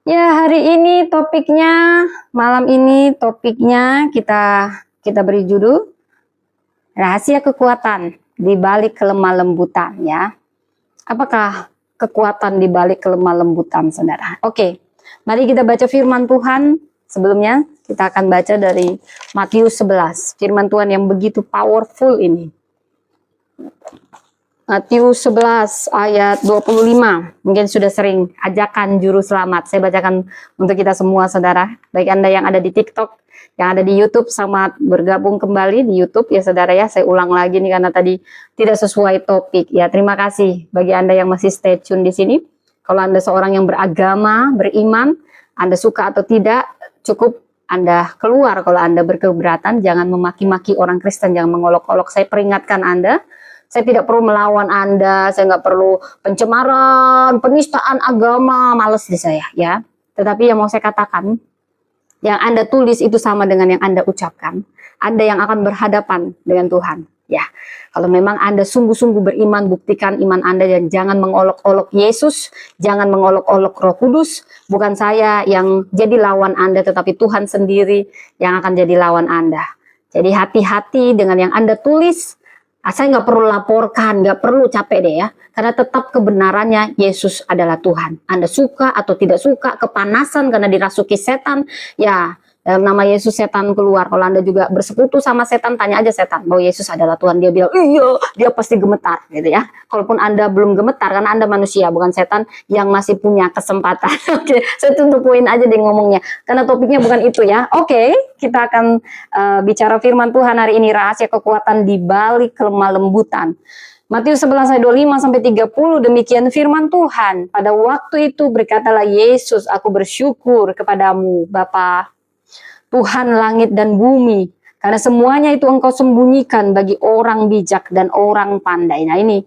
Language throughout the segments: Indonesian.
Ya, malam ini topiknya kita beri judul Rahasia Kekuatan di Balik Kelemah Lembutan, ya. Apakah kekuatan di balik kelemah lembutan, Saudara? Oke. Mari kita baca firman Tuhan. Sebelumnya kita akan baca dari Matius 11. Firman Tuhan yang begitu powerful ini. Matius 11 ayat 25. Mungkin sudah sering ajakan juru selamat. Saya bacakan untuk kita semua, Saudara. Baik Anda yang ada di TikTok, yang ada di YouTube, selamat bergabung kembali di YouTube ya, Saudara ya. Saya ulang lagi nih karena tadi tidak sesuai topik ya. Terima kasih bagi Anda yang masih stay tune di sini. Kalau Anda seorang yang beragama, beriman, Anda suka atau tidak, cukup Anda keluar. Kalau Anda berkeberatan, jangan memaki-maki orang Kristen, jangan mengolok-olok. Saya peringatkan Anda. Saya tidak perlu melawan Anda, saya nggak perlu pencemaran, penistaan agama, males di saya ya. Tetapi yang mau saya katakan, yang Anda tulis itu sama dengan yang Anda ucapkan. Anda yang akan berhadapan dengan Tuhan. Ya, kalau memang Anda sungguh-sungguh beriman, buktikan iman Anda dan jangan mengolok-olok Yesus, jangan mengolok-olok Roh Kudus. Bukan saya yang jadi lawan Anda, tetapi Tuhan sendiri yang akan jadi lawan Anda. Jadi hati-hati dengan yang Anda tulis. Saya nggak perlu laporkan, nggak perlu capek deh ya. Karena tetap kebenarannya Yesus adalah Tuhan. Anda suka atau tidak suka, kepanasan karena dirasuki setan, ya dalam nama Yesus setan keluar. Kalau Anda juga bersekutu sama setan, tanya aja setan bahwa Yesus adalah Tuhan. Dia bilang, iya, dia pasti gemetar gitu ya. Kalaupun Anda belum gemetar, karena Anda manusia, bukan setan yang masih punya kesempatan. Oke, saya tutup poin aja deh ngomongnya. Karena topiknya bukan itu ya. Oke, kita akan bicara firman Tuhan hari ini, rahasia kekuatan di balik kelemah lembutan. Matius 11 ayat 25 sampai 30, demikian firman Tuhan. Pada waktu itu berkatalah Yesus, aku bersyukur kepadamu Bapa, Tuhan langit dan bumi, karena semuanya itu engkau sembunyikan bagi orang bijak dan orang pandai. Nah ini,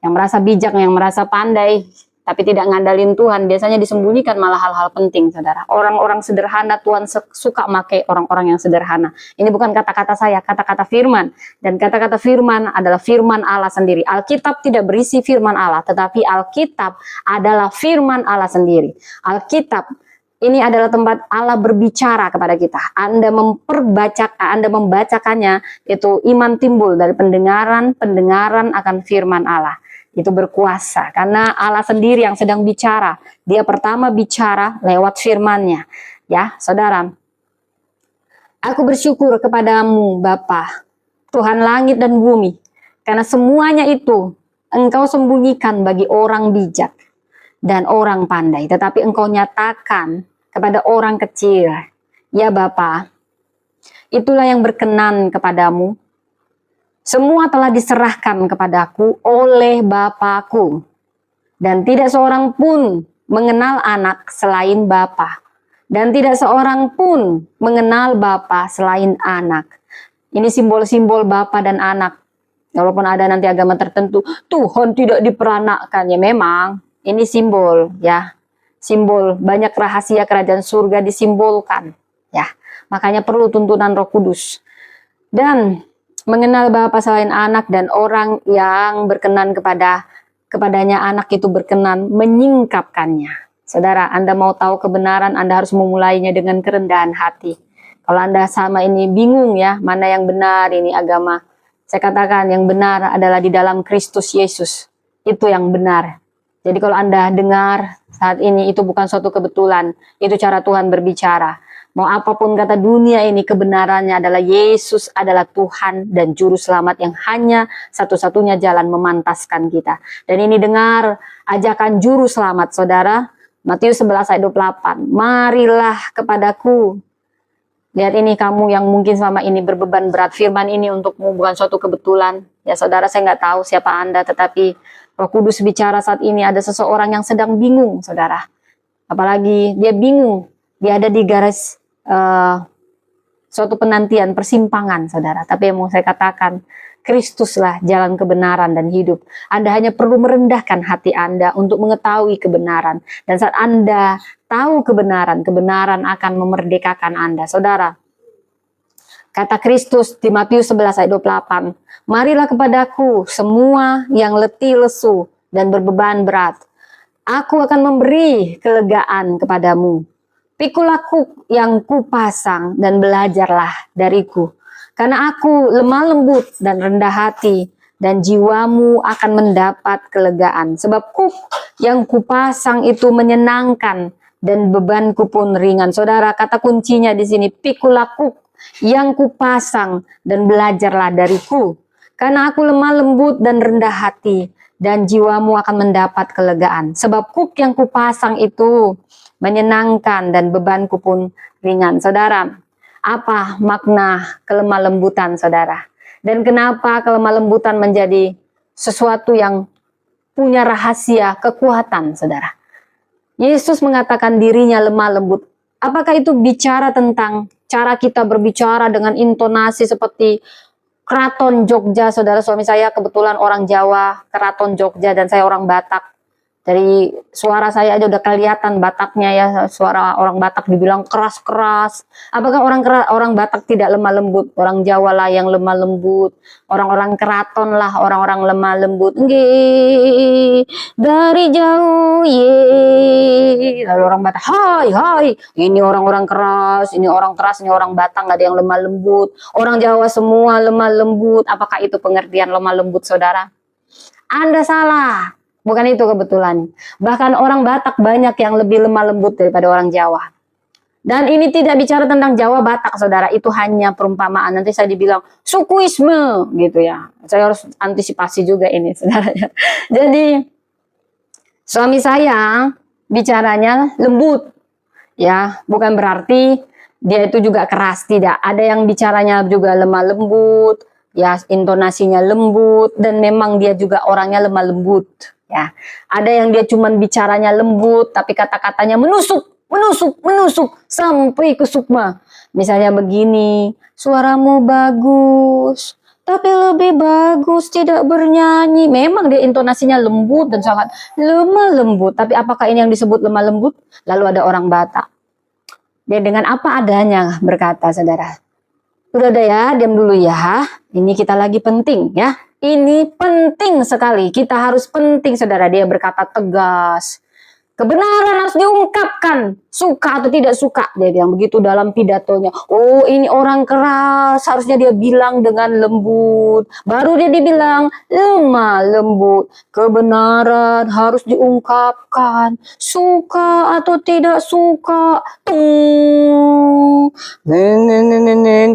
yang merasa bijak, yang merasa pandai, tapi tidak ngandalin Tuhan, biasanya disembunyikan malah hal-hal penting, Saudara. Orang-orang sederhana, Tuhan suka pakai orang-orang yang sederhana. Ini bukan kata-kata saya, kata-kata firman. Dan kata-kata firman adalah firman Allah sendiri. Alkitab tidak berisi firman Allah, tetapi Alkitab adalah firman Allah sendiri. Alkitab ini adalah tempat Allah berbicara kepada kita. Anda membacakannya, itu iman timbul dari pendengaran akan firman Allah. Itu berkuasa, karena Allah sendiri yang sedang bicara. Dia pertama bicara lewat firman-Nya. Ya, Saudara. Aku bersyukur kepadamu Bapa, Tuhan langit dan bumi, karena semuanya itu engkau sembunyikan bagi orang bijak dan orang pandai, tetapi engkau nyatakan kepada orang kecil. Ya Bapa, itulah yang berkenan kepadamu. Semua telah diserahkan kepadaku oleh Bapakku, dan tidak seorang pun mengenal anak selain Bapa, dan tidak seorang pun mengenal Bapa selain anak. Ini simbol-simbol Bapa dan anak. Walaupun ada nanti agama tertentu, Tuhan tidak diperanakkan, ya memang ini simbol ya. Simbol, banyak rahasia kerajaan surga disimbolkan ya. Makanya perlu tuntunan Roh Kudus. Dan mengenal Bapa selain anak, dan orang yang berkenan kepadanya anak itu berkenan menyingkapkannya. Saudara, Anda mau tahu kebenaran, Anda harus memulainya dengan kerendahan hati. Kalau Anda sama ini bingung ya, mana yang benar ini agama, saya katakan yang benar adalah di dalam Kristus Yesus. Itu yang benar. Jadi kalau Anda dengar saat ini, itu bukan suatu kebetulan. Itu cara Tuhan berbicara. Mau apapun kata dunia ini, kebenarannya adalah Yesus adalah Tuhan dan Juru Selamat yang hanya satu-satunya jalan memantaskan kita. Dan ini dengar ajakan Juru Selamat, Saudara. Matius 11 ayat 28. Marilah kepadaku. Lihat ini, kamu yang mungkin selama ini berbeban berat, firman ini untukmu bukan suatu kebetulan. Ya Saudara, saya nggak tahu siapa Anda, tetapi Roh Kudus bicara saat ini, ada seseorang yang sedang bingung, Saudara. Apalagi dia bingung, dia ada di garis suatu penantian, persimpangan, Saudara. Tapi yang mau saya katakan, Kristuslah jalan kebenaran dan hidup. Anda hanya perlu merendahkan hati Anda untuk mengetahui kebenaran. Dan saat Anda tahu kebenaran, kebenaran akan memerdekakan Anda. Saudara, kata Kristus di Matius 11 ayat 28, marilah kepadaku semua yang letih lesu dan berbeban berat, Aku akan memberi kelegaan kepadamu. Pikulah kuk yang kupasang dan belajarlah dariku. Karena aku lemah lembut dan rendah hati, dan jiwamu akan mendapat kelegaan. Sebab kuk yang kupasang itu menyenangkan dan bebanku pun ringan. Saudara, kata kuncinya di sini, pikulah kuk yang kupasang dan belajarlah dariku. Karena aku lemah lembut dan rendah hati, dan jiwamu akan mendapat kelegaan. Sebab kuk yang kupasang itu menyenangkan dan bebanku pun ringan. Saudara, apa makna kelemah lembutan, saudara? Dan kenapa kelemah lembutan menjadi sesuatu yang punya rahasia kekuatan, saudara? Yesus mengatakan dirinya lemah lembut. Apakah itu bicara tentang cara kita berbicara dengan intonasi seperti Keraton Jogja, saudara? Suami saya kebetulan orang Jawa, Keraton Jogja, dan saya orang Batak. Dari suara saya aja udah kelihatan Bataknya ya, suara orang Batak dibilang keras-keras. Apakah orang Batak tidak lemah lembut? Orang Jawa lah yang lemah lembut. Orang-orang keraton lah orang-orang lemah lembut. Nggih, dari jauh ye. Lalu orang Batak, hai hai. Ini orang-orang keras, ini orang keras, ini orang Batak, nggak ada yang lemah lembut. Orang Jawa semua lemah lembut. Apakah itu pengertian lemah lembut, saudara? Anda salah. Bukan itu kebetulan. Bahkan orang Batak banyak yang lebih lemah lembut daripada orang Jawa. Dan ini tidak bicara tentang Jawa Batak, saudara. Itu hanya perumpamaan. Nanti saya dibilang sukuisme gitu ya. Saya harus antisipasi juga ini, saudara. Jadi suami saya bicaranya lembut. Ya, bukan berarti dia itu juga keras, tidak. Ada yang bicaranya juga lemah lembut, ya intonasinya lembut, dan memang dia juga orangnya lemah lembut. Ya, ada yang dia cuman bicaranya lembut, tapi kata-katanya menusuk, menusuk, menusuk sampai ke sukma. Misalnya begini, suaramu bagus, tapi lebih bagus tidak bernyanyi. Memang dia intonasinya lembut dan sangat lemah lembut. Tapi apakah ini yang disebut lemah lembut? Lalu ada orang Batak. Dia dengan apa adanya berkata, saudara. Udah deh ya, diam dulu ya. Ini kita lagi penting ya. Ini penting sekali. Kita harus penting, saudara. Dia berkata tegas. Kebenaran harus diungkapkan. Suka atau tidak suka. Dia bilang begitu dalam pidatonya. Oh, ini orang keras. Harusnya dia bilang dengan lembut. Baru dia dibilang lemah lembut. Kebenaran harus diungkapkan. Suka atau tidak suka.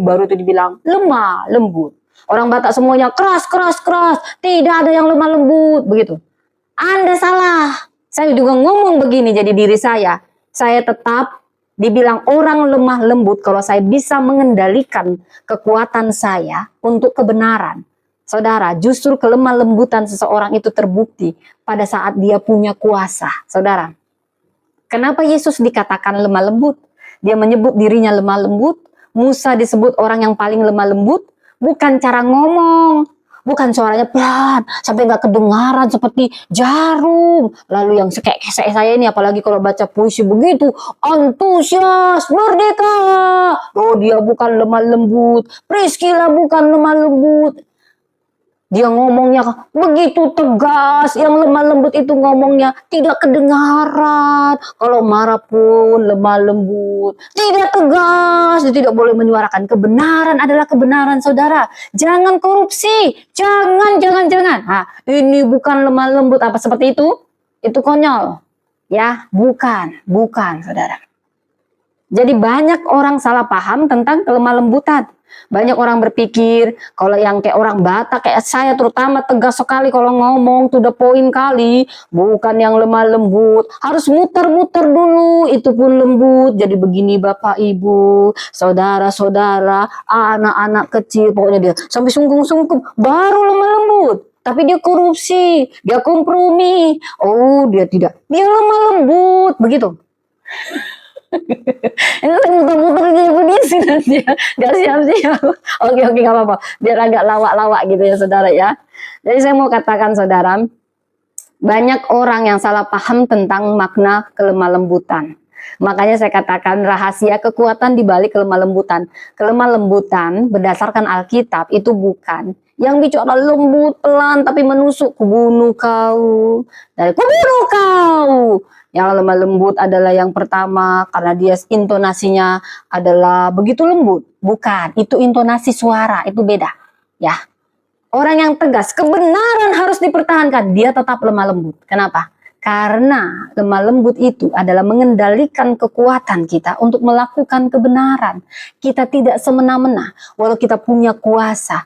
Baru itu dibilang lemah lembut. Orang Batak semuanya keras, keras, keras. Tidak ada yang lemah lembut. Begitu. Anda salah. Saya juga ngomong begini, jadi diri saya tetap dibilang orang lemah lembut kalau saya bisa mengendalikan kekuatan saya untuk kebenaran. Saudara, justru kelemah lembutan seseorang itu terbukti pada saat dia punya kuasa. Saudara, kenapa Yesus dikatakan lemah lembut? Dia menyebut dirinya lemah lembut. Musa disebut orang yang paling lemah lembut. Bukan cara ngomong, bukan suaranya pelan sampai nggak kedengaran seperti jarum. Lalu yang kayak saya ini, apalagi kalau baca puisi begitu antusias, merdeka. Oh, dia bukan lemah lembut. Priscilla bukan lemah lembut. Dia ngomongnya begitu tegas. Yang lemah lembut itu ngomongnya tidak kedengaran. Kalau marah pun lemah lembut. Tidak tegas. Dia tidak boleh menyuarakan. Kebenaran adalah kebenaran, saudara. Jangan korupsi. Jangan. Nah, ini bukan lemah lembut. Apa seperti itu? Itu konyol. Ya, bukan, saudara. Jadi banyak orang salah paham tentang kelemah lembutan. Banyak orang berpikir kalau yang kayak orang Batak kayak saya terutama tegas sekali kalau ngomong, to the point kali, bukan yang lemah lembut, harus muter-muter dulu, itu pun lembut. Jadi begini Bapak Ibu, saudara-saudara, anak-anak kecil, pokoknya dia sampai sungkem-sungkem baru lemah lembut. Tapi dia korupsi, dia kompromi, oh dia tidak, dia lemah lembut, begitu. Ini muter-muter jadi sih nanti ya. Gak siap-siap. Oke, gak apa-apa. Biar agak lawak-lawak gitu ya, saudara ya. Jadi saya mau katakan, saudara, banyak orang yang salah paham tentang makna kelemah lembutan. Makanya saya katakan rahasia kekuatan di balik kelemah lembutan. Kelemah lembutan berdasarkan Alkitab itu bukan yang bicara lembut, pelan, tapi menusuk. Kubunuh kau, dari kubunuh kau. Yang lemah lembut adalah yang pertama, karena dia intonasinya adalah begitu lembut. Bukan, itu intonasi suara, itu beda. Ya, orang yang tegas, kebenaran harus dipertahankan, dia tetap lemah lembut. Kenapa? Karena lemah lembut itu adalah mengendalikan kekuatan kita untuk melakukan kebenaran. Kita tidak semena-mena, walau kita punya kuasa.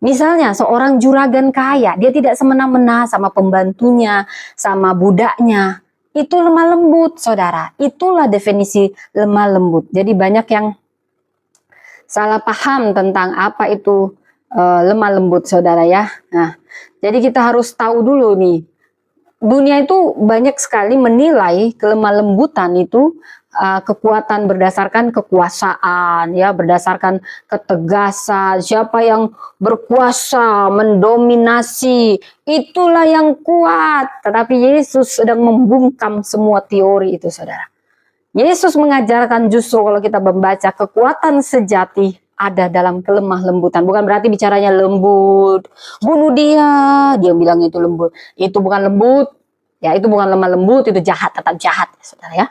Misalnya seorang juragan kaya, dia tidak semena-mena sama pembantunya, sama budaknya. Itu lemah lembut, saudara. Itulah definisi lemah lembut. Jadi banyak yang salah paham tentang apa itu lemah lembut, saudara ya. Nah, jadi kita harus tahu dulu nih, dunia itu banyak sekali menilai kelemah lembutan itu kekuatan berdasarkan kekuasaan, ya, berdasarkan ketegasan. Siapa yang berkuasa, mendominasi, itulah yang kuat. Tetapi Yesus sedang membungkam semua teori itu, saudara. Yesus mengajarkan justru kalau kita membaca kekuatan sejati ada dalam kelemah lembutan. Bukan berarti bicaranya lembut, bunuh dia bilangnya itu lembut. Itu bukan lembut, ya, itu bukan lemah lembut, itu jahat, tetap jahat, saudara ya.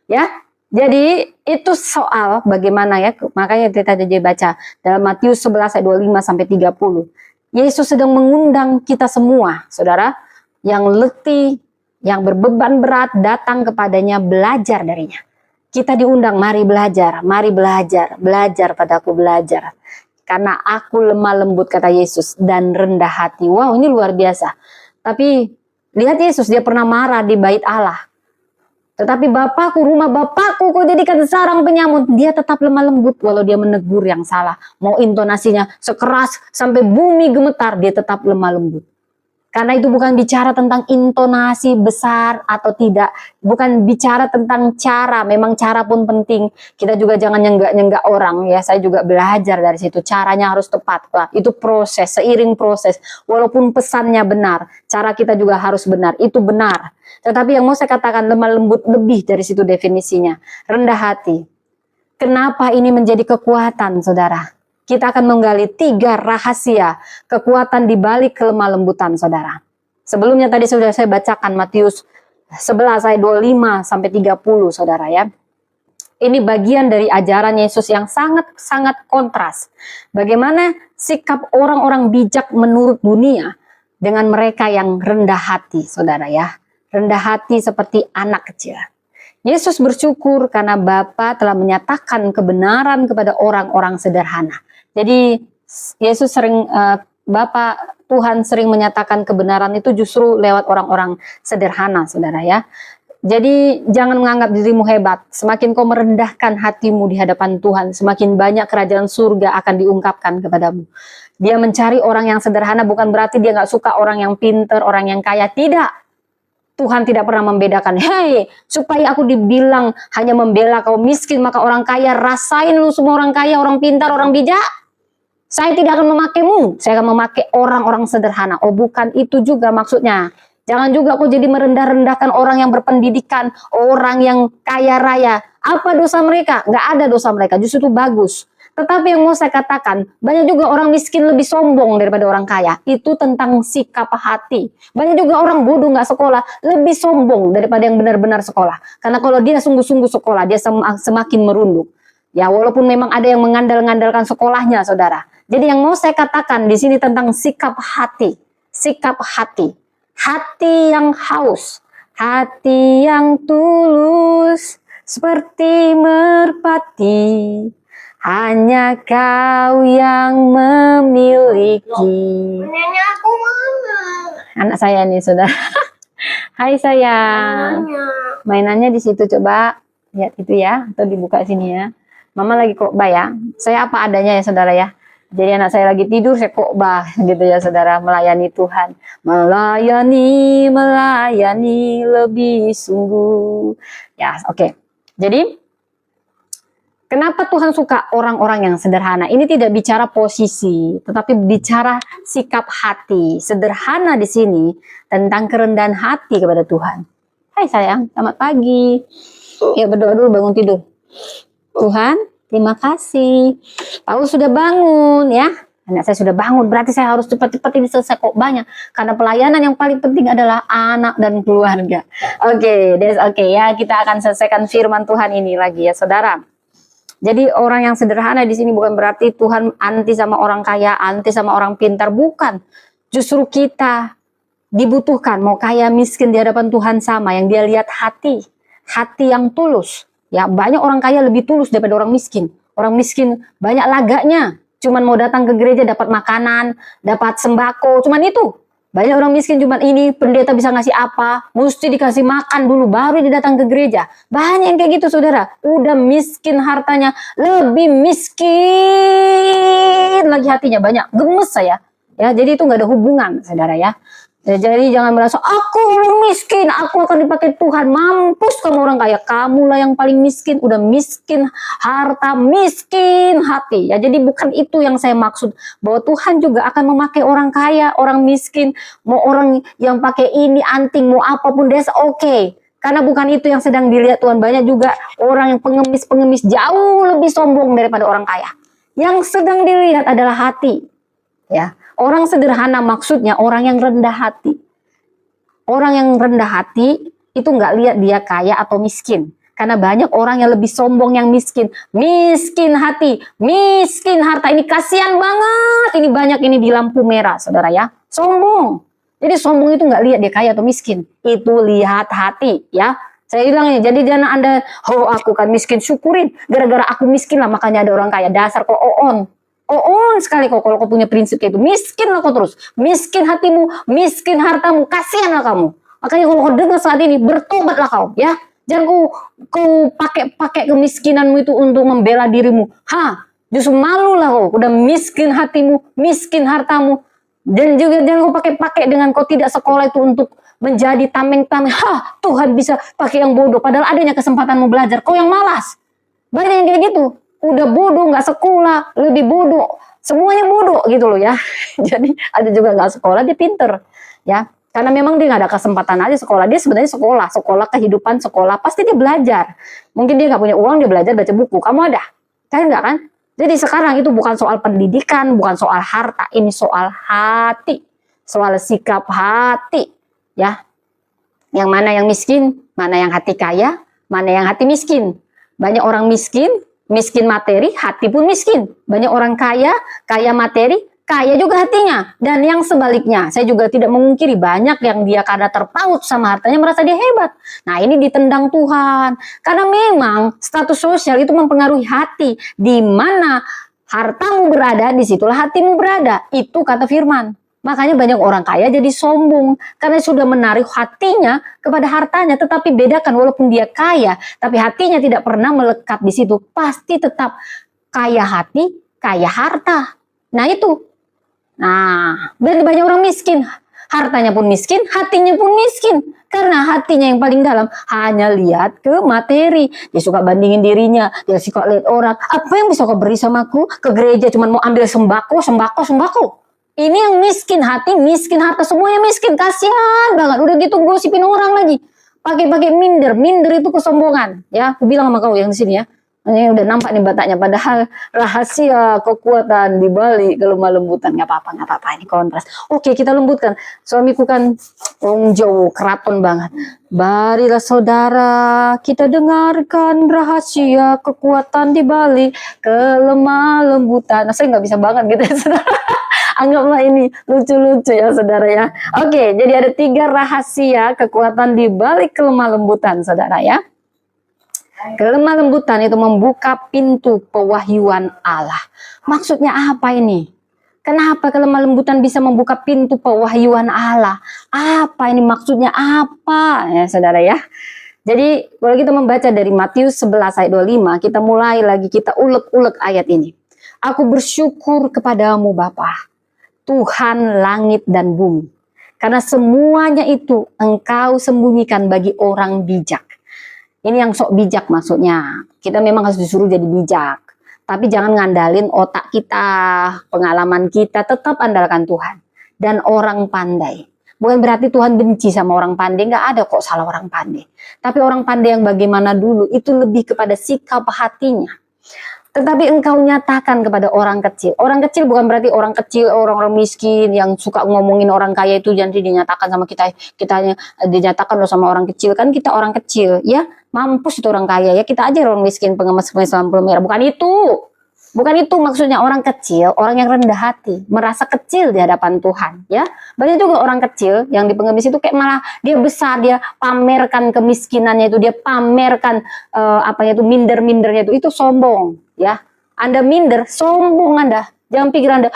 Ya, jadi itu soal bagaimana ya, makanya kita jadi baca dalam Matius 11 ayat 25 sampai 30. Yesus sedang mengundang kita semua, saudara, yang letih, yang berbeban berat, datang kepadanya, belajar darinya. Kita diundang, mari belajar, belajar padaku, belajar. Karena aku lemah lembut, kata Yesus, dan rendah hati. Wow, ini luar biasa. Tapi lihat Yesus, dia pernah marah di bait Allah. Tetapi Bapakku, rumah Bapakku kau jadikan sarang penyamut. Dia tetap lemah lembut walau dia menegur yang salah. Mau intonasinya sekeras sampai bumi gemetar, dia tetap lemah lembut. Karena itu bukan bicara tentang intonasi besar atau tidak. Bukan bicara tentang cara. Memang cara pun penting. Kita juga jangan nyenggak-nyenggak orang. Ya, saya juga belajar dari situ. Caranya harus tepat. Wah, itu proses, seiring proses. Walaupun pesannya benar, cara kita juga harus benar. Itu benar. Tetapi yang mau saya katakan, lemah lembut lebih dari situ definisinya. Rendah hati. Kenapa ini menjadi kekuatan, saudara? Kita akan menggali 3 rahasia kekuatan di balik kelemah lembutan, saudara. Sebelumnya tadi sudah saya bacakan Matius 11 ayat 25 sampai 30, saudara ya. Ini bagian dari ajaran Yesus yang sangat-sangat kontras. Bagaimana sikap orang-orang bijak menurut dunia dengan mereka yang rendah hati, saudara ya. Rendah hati seperti anak kecil. Yesus bersyukur karena Bapa telah menyatakan kebenaran kepada orang-orang sederhana. Jadi Yesus sering, Bapa Tuhan sering menyatakan kebenaran itu justru lewat orang-orang sederhana, saudara ya. Jadi jangan menganggap dirimu hebat. Semakin kau merendahkan hatimu di hadapan Tuhan, semakin banyak kerajaan surga akan diungkapkan kepadamu. Dia mencari orang yang sederhana, bukan berarti dia gak suka orang yang pinter, orang yang kaya. Tidak. Tuhan tidak pernah membedakan. Hei, supaya aku dibilang hanya membela kaum miskin, maka orang kaya, rasain lu semua orang kaya, orang pintar, orang bijak. Saya tidak akan memakaimu, saya akan memakai orang-orang sederhana. Oh, bukan itu juga maksudnya. Jangan juga kau jadi merendah-rendahkan orang yang berpendidikan, orang yang kaya raya. Apa dosa mereka? Nggak ada dosa mereka, justru itu bagus. Tetapi yang mau saya katakan, banyak juga orang miskin lebih sombong daripada orang kaya. Itu tentang sikap hati. Banyak juga orang bodoh nggak sekolah, lebih sombong daripada yang benar-benar sekolah. Karena kalau dia sungguh-sungguh sekolah, dia semakin merunduk. Ya, walaupun memang ada yang mengandalkan sekolahnya, saudara. Jadi yang mau saya katakan di sini tentang sikap hati. Sikap hati. Hati yang haus. Hati yang tulus. Seperti merpati. Hanya kau yang memiliki. Nenek aku mana? Anak saya nih, saudara. Hai sayang. Mainannya di situ, coba lihat itu ya, atau dibuka sini ya. Mama lagi khotbah ya. Saya apa adanya ya, saudara ya. Jadi anak saya lagi tidur, saya khotbah gitu ya, saudara, melayani Tuhan. Melayani lebih sungguh. Ya, oke. Jadi kenapa Tuhan suka orang-orang yang sederhana? Ini tidak bicara posisi, tetapi bicara sikap hati. Sederhana di sini tentang kerendahan hati kepada Tuhan. Hai sayang, selamat pagi. Ya, berdoa dulu bangun tidur. Tuhan, terima kasih. Paulus sudah bangun ya. Anak saya sudah bangun, berarti saya harus cepat-cepat ini selesai kok banyak. Karena pelayanan yang paling penting adalah anak dan keluarga. Oke, ya. Kita akan selesaikan firman Tuhan ini lagi ya, saudara. Jadi orang yang sederhana di sini bukan berarti Tuhan anti sama orang kaya, anti sama orang pintar, bukan. Justru kita dibutuhkan, mau kaya miskin di hadapan Tuhan sama. Yang dia lihat hati yang tulus. Ya, banyak orang kaya lebih tulus daripada orang miskin. Orang miskin banyak laganya. Cuman mau datang ke gereja dapat makanan, dapat sembako, cuman itu. Banyak orang miskin cuman ini, pendeta bisa ngasih apa, mesti dikasih makan dulu, baru dia datang ke gereja. Banyak yang kayak gitu saudara, udah miskin hartanya, lebih miskin lagi hatinya, banyak, gemes saya. Ya, jadi itu nggak ada hubungan saudara ya. Jadi jangan merasa aku orang miskin, aku akan dipakai Tuhan. Mampus kamu orang kaya, kamulah yang paling miskin. Udah miskin harta, miskin hati. Ya, jadi bukan itu yang saya maksud. Bahwa Tuhan juga akan memakai orang kaya, orang miskin, mau orang yang pakai ini anting, mau apapun that's okay. Karena bukan itu yang sedang dilihat Tuhan. Banyak juga orang yang pengemis jauh lebih sombong daripada orang kaya. Yang sedang dilihat adalah hati. Ya. Orang sederhana maksudnya orang yang rendah hati. Orang yang rendah hati itu nggak lihat dia kaya atau miskin. Karena banyak orang yang lebih sombong yang miskin. Miskin hati, miskin harta. Ini kasihan banget. Ini banyak ini di lampu merah saudara ya. Sombong. Jadi sombong itu nggak lihat dia kaya atau miskin. Itu lihat hati ya. Saya bilang ya, jadi jangan Anda, oh aku kan miskin, syukurin. Gara-gara aku miskin lah makanya ada orang kaya. Dasar kok on sekali kok kalau kau punya prinsip kayak itu. Miskin lah kau terus. Miskin hatimu, miskin hartamu, kasihan lah kamu. Makanya kalau kau dengar saat ini, bertobatlah kau ya. Jangan kau pakai kemiskinanmu itu untuk membela dirimu. Justru malu lah kau. Udah miskin hatimu, miskin hartamu. Dan juga jangan kau pakai dengan kau tidak sekolah itu untuk menjadi tameng-tameng. Tuhan bisa pakai yang bodoh. Padahal adanya kesempatan mau belajar. Kau yang malas. Banyak yang kayak gitu. Udah bodoh, nggak sekolah, lebih bodoh, semuanya bodoh gitu loh ya. Jadi ada juga nggak sekolah, dia pinter ya. Karena memang dia nggak ada kesempatan aja sekolah. Dia sebenarnya sekolah kehidupan, sekolah pasti dia belajar. Mungkin dia nggak punya uang, dia belajar baca buku. Kamu ada? Kan enggak kan? Jadi sekarang itu bukan soal pendidikan, bukan soal harta, ini soal hati, soal sikap hati ya. Yang mana yang miskin, mana yang hati kaya, mana yang hati miskin. Banyak orang miskin materi, hati pun miskin. Banyak orang kaya materi, kaya juga hatinya. Dan yang sebaliknya, saya juga tidak memungkiri banyak yang dia karena terpaut sama hartanya merasa dia hebat. Nah ini ditendang Tuhan. Karena memang status sosial itu mempengaruhi hati. Di mana hartamu berada, disitulah hatimu berada. Itu kata firman. Makanya banyak orang kaya jadi sombong karena sudah menaruh hatinya kepada hartanya. Tetapi bedakan walaupun dia kaya, tapi hatinya tidak pernah melekat di situ. Pasti tetap kaya hati, kaya harta. Nah itu. Nah, berarti banyak orang miskin. Hartanya pun miskin, hatinya pun miskin. Karena hatinya yang paling dalam hanya lihat ke materi. Dia suka bandingin dirinya, dia suka lihat orang. Apa yang bisa kau beri sama aku? Ke gereja cuma mau ambil sembako. Ini yang miskin hati, miskin harta, semuanya miskin, kasihan banget. Udah gitu gosipin orang lagi, pakai minder itu kesombongan. Ya, aku bilang sama kau yang di sini ya. Ini udah nampak nih bataknya. Padahal rahasia kekuatan di balik kelemah lembutan. Nggak apa-apa ini kontras. Oke, kita lembutkan. Suamiku kan orang Jawa, keraton banget. Marilah saudara, kita dengarkan rahasia kekuatan di balik kelemah lembutan. Nah, saya nggak bisa banget gitu ya saudara. Anggaplah ini lucu-lucu ya saudara ya. Oke, jadi ada 3 rahasia kekuatan di balik kelemah lembutan saudara ya. Kelemah lembutan itu membuka pintu pewahyuan Allah. Maksudnya apa ini? Kenapa kelemah lembutan bisa membuka pintu pewahyuan Allah? Apa ini maksudnya apa? Ya saudara ya. Jadi kalau kita membaca dari Matius 11 ayat 25, kita mulai lagi, kita ulek-ulek ayat ini. Aku bersyukur kepadamu Bapa, Tuhan langit dan bumi. Karena semuanya itu engkau sembunyikan bagi orang bijak. Ini yang sok bijak maksudnya. Kita memang harus disuruh jadi bijak. Tapi jangan ngandalin otak kita, pengalaman kita, tetap andalkan Tuhan. Dan orang pandai. Bukan berarti Tuhan benci sama orang pandai, nggak ada kok salah orang pandai. Tapi orang pandai yang bagaimana dulu, itu lebih kepada sikap hatinya. Tetapi engkau nyatakan kepada orang kecil. Orang kecil bukan berarti orang kecil, orang-orang miskin yang suka ngomongin orang kaya itu nanti dinyatakan sama kitanya dinyatakan loh sama orang kecil. Kan kita orang kecil, ya. Mampus itu orang kaya ya. Kita aja orang miskin pengemis-pengemis lampu merah. Bukan itu. Bukan itu maksudnya orang kecil, orang yang rendah hati, merasa kecil di hadapan Tuhan, ya. Banyak juga orang kecil yang di pengemis itu kayak malah dia besar, dia pamerkan kemiskinannya itu, dia pamerkan apanya itu minder-mindernya itu sombong, ya. Anda minder, sombong Anda. Jangan pikir Anda,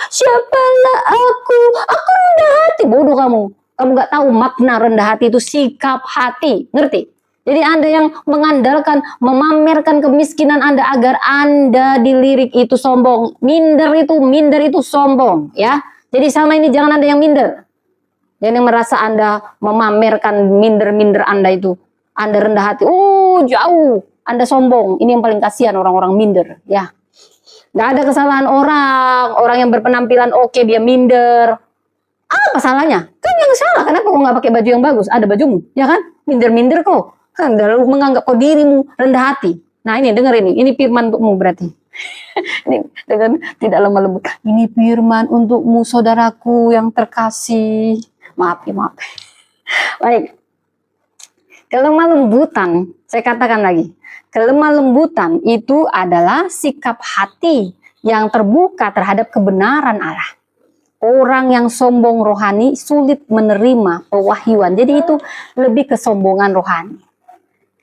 siapalah aku rendah hati. Bodoh kamu. Kamu nggak tahu makna rendah hati itu sikap hati, ngerti? Jadi Anda yang mengandalkan, memamerkan kemiskinan Anda agar Anda dilirik itu sombong. Minder itu sombong, ya. Jadi sama ini jangan Anda yang minder. Jangan yang merasa Anda memamerkan minder-minder Anda itu. Anda rendah hati, jauh. Anda sombong. Ini yang paling kasihan orang-orang minder, ya. Gak ada kesalahan orang yang berpenampilan oke dia minder. Apa salahnya? Kan yang salah, kenapa kok nggak pakai baju yang bagus? Ada bajumu, ya kan? Minder-minder kok. Lalu menganggap kau dirimu rendah hati. Nah ini dengar ini firman untukmu berarti. Ini dengan tidak lemah lembut. Ini firman untukmu saudaraku yang terkasih. Maaf. Baik. Kelemah lembutan, saya katakan lagi. Kelemah lembutan itu adalah sikap hati yang terbuka terhadap kebenaran Allah. Orang yang sombong rohani sulit menerima pewahyuan. Jadi itu lebih kesombongan rohani.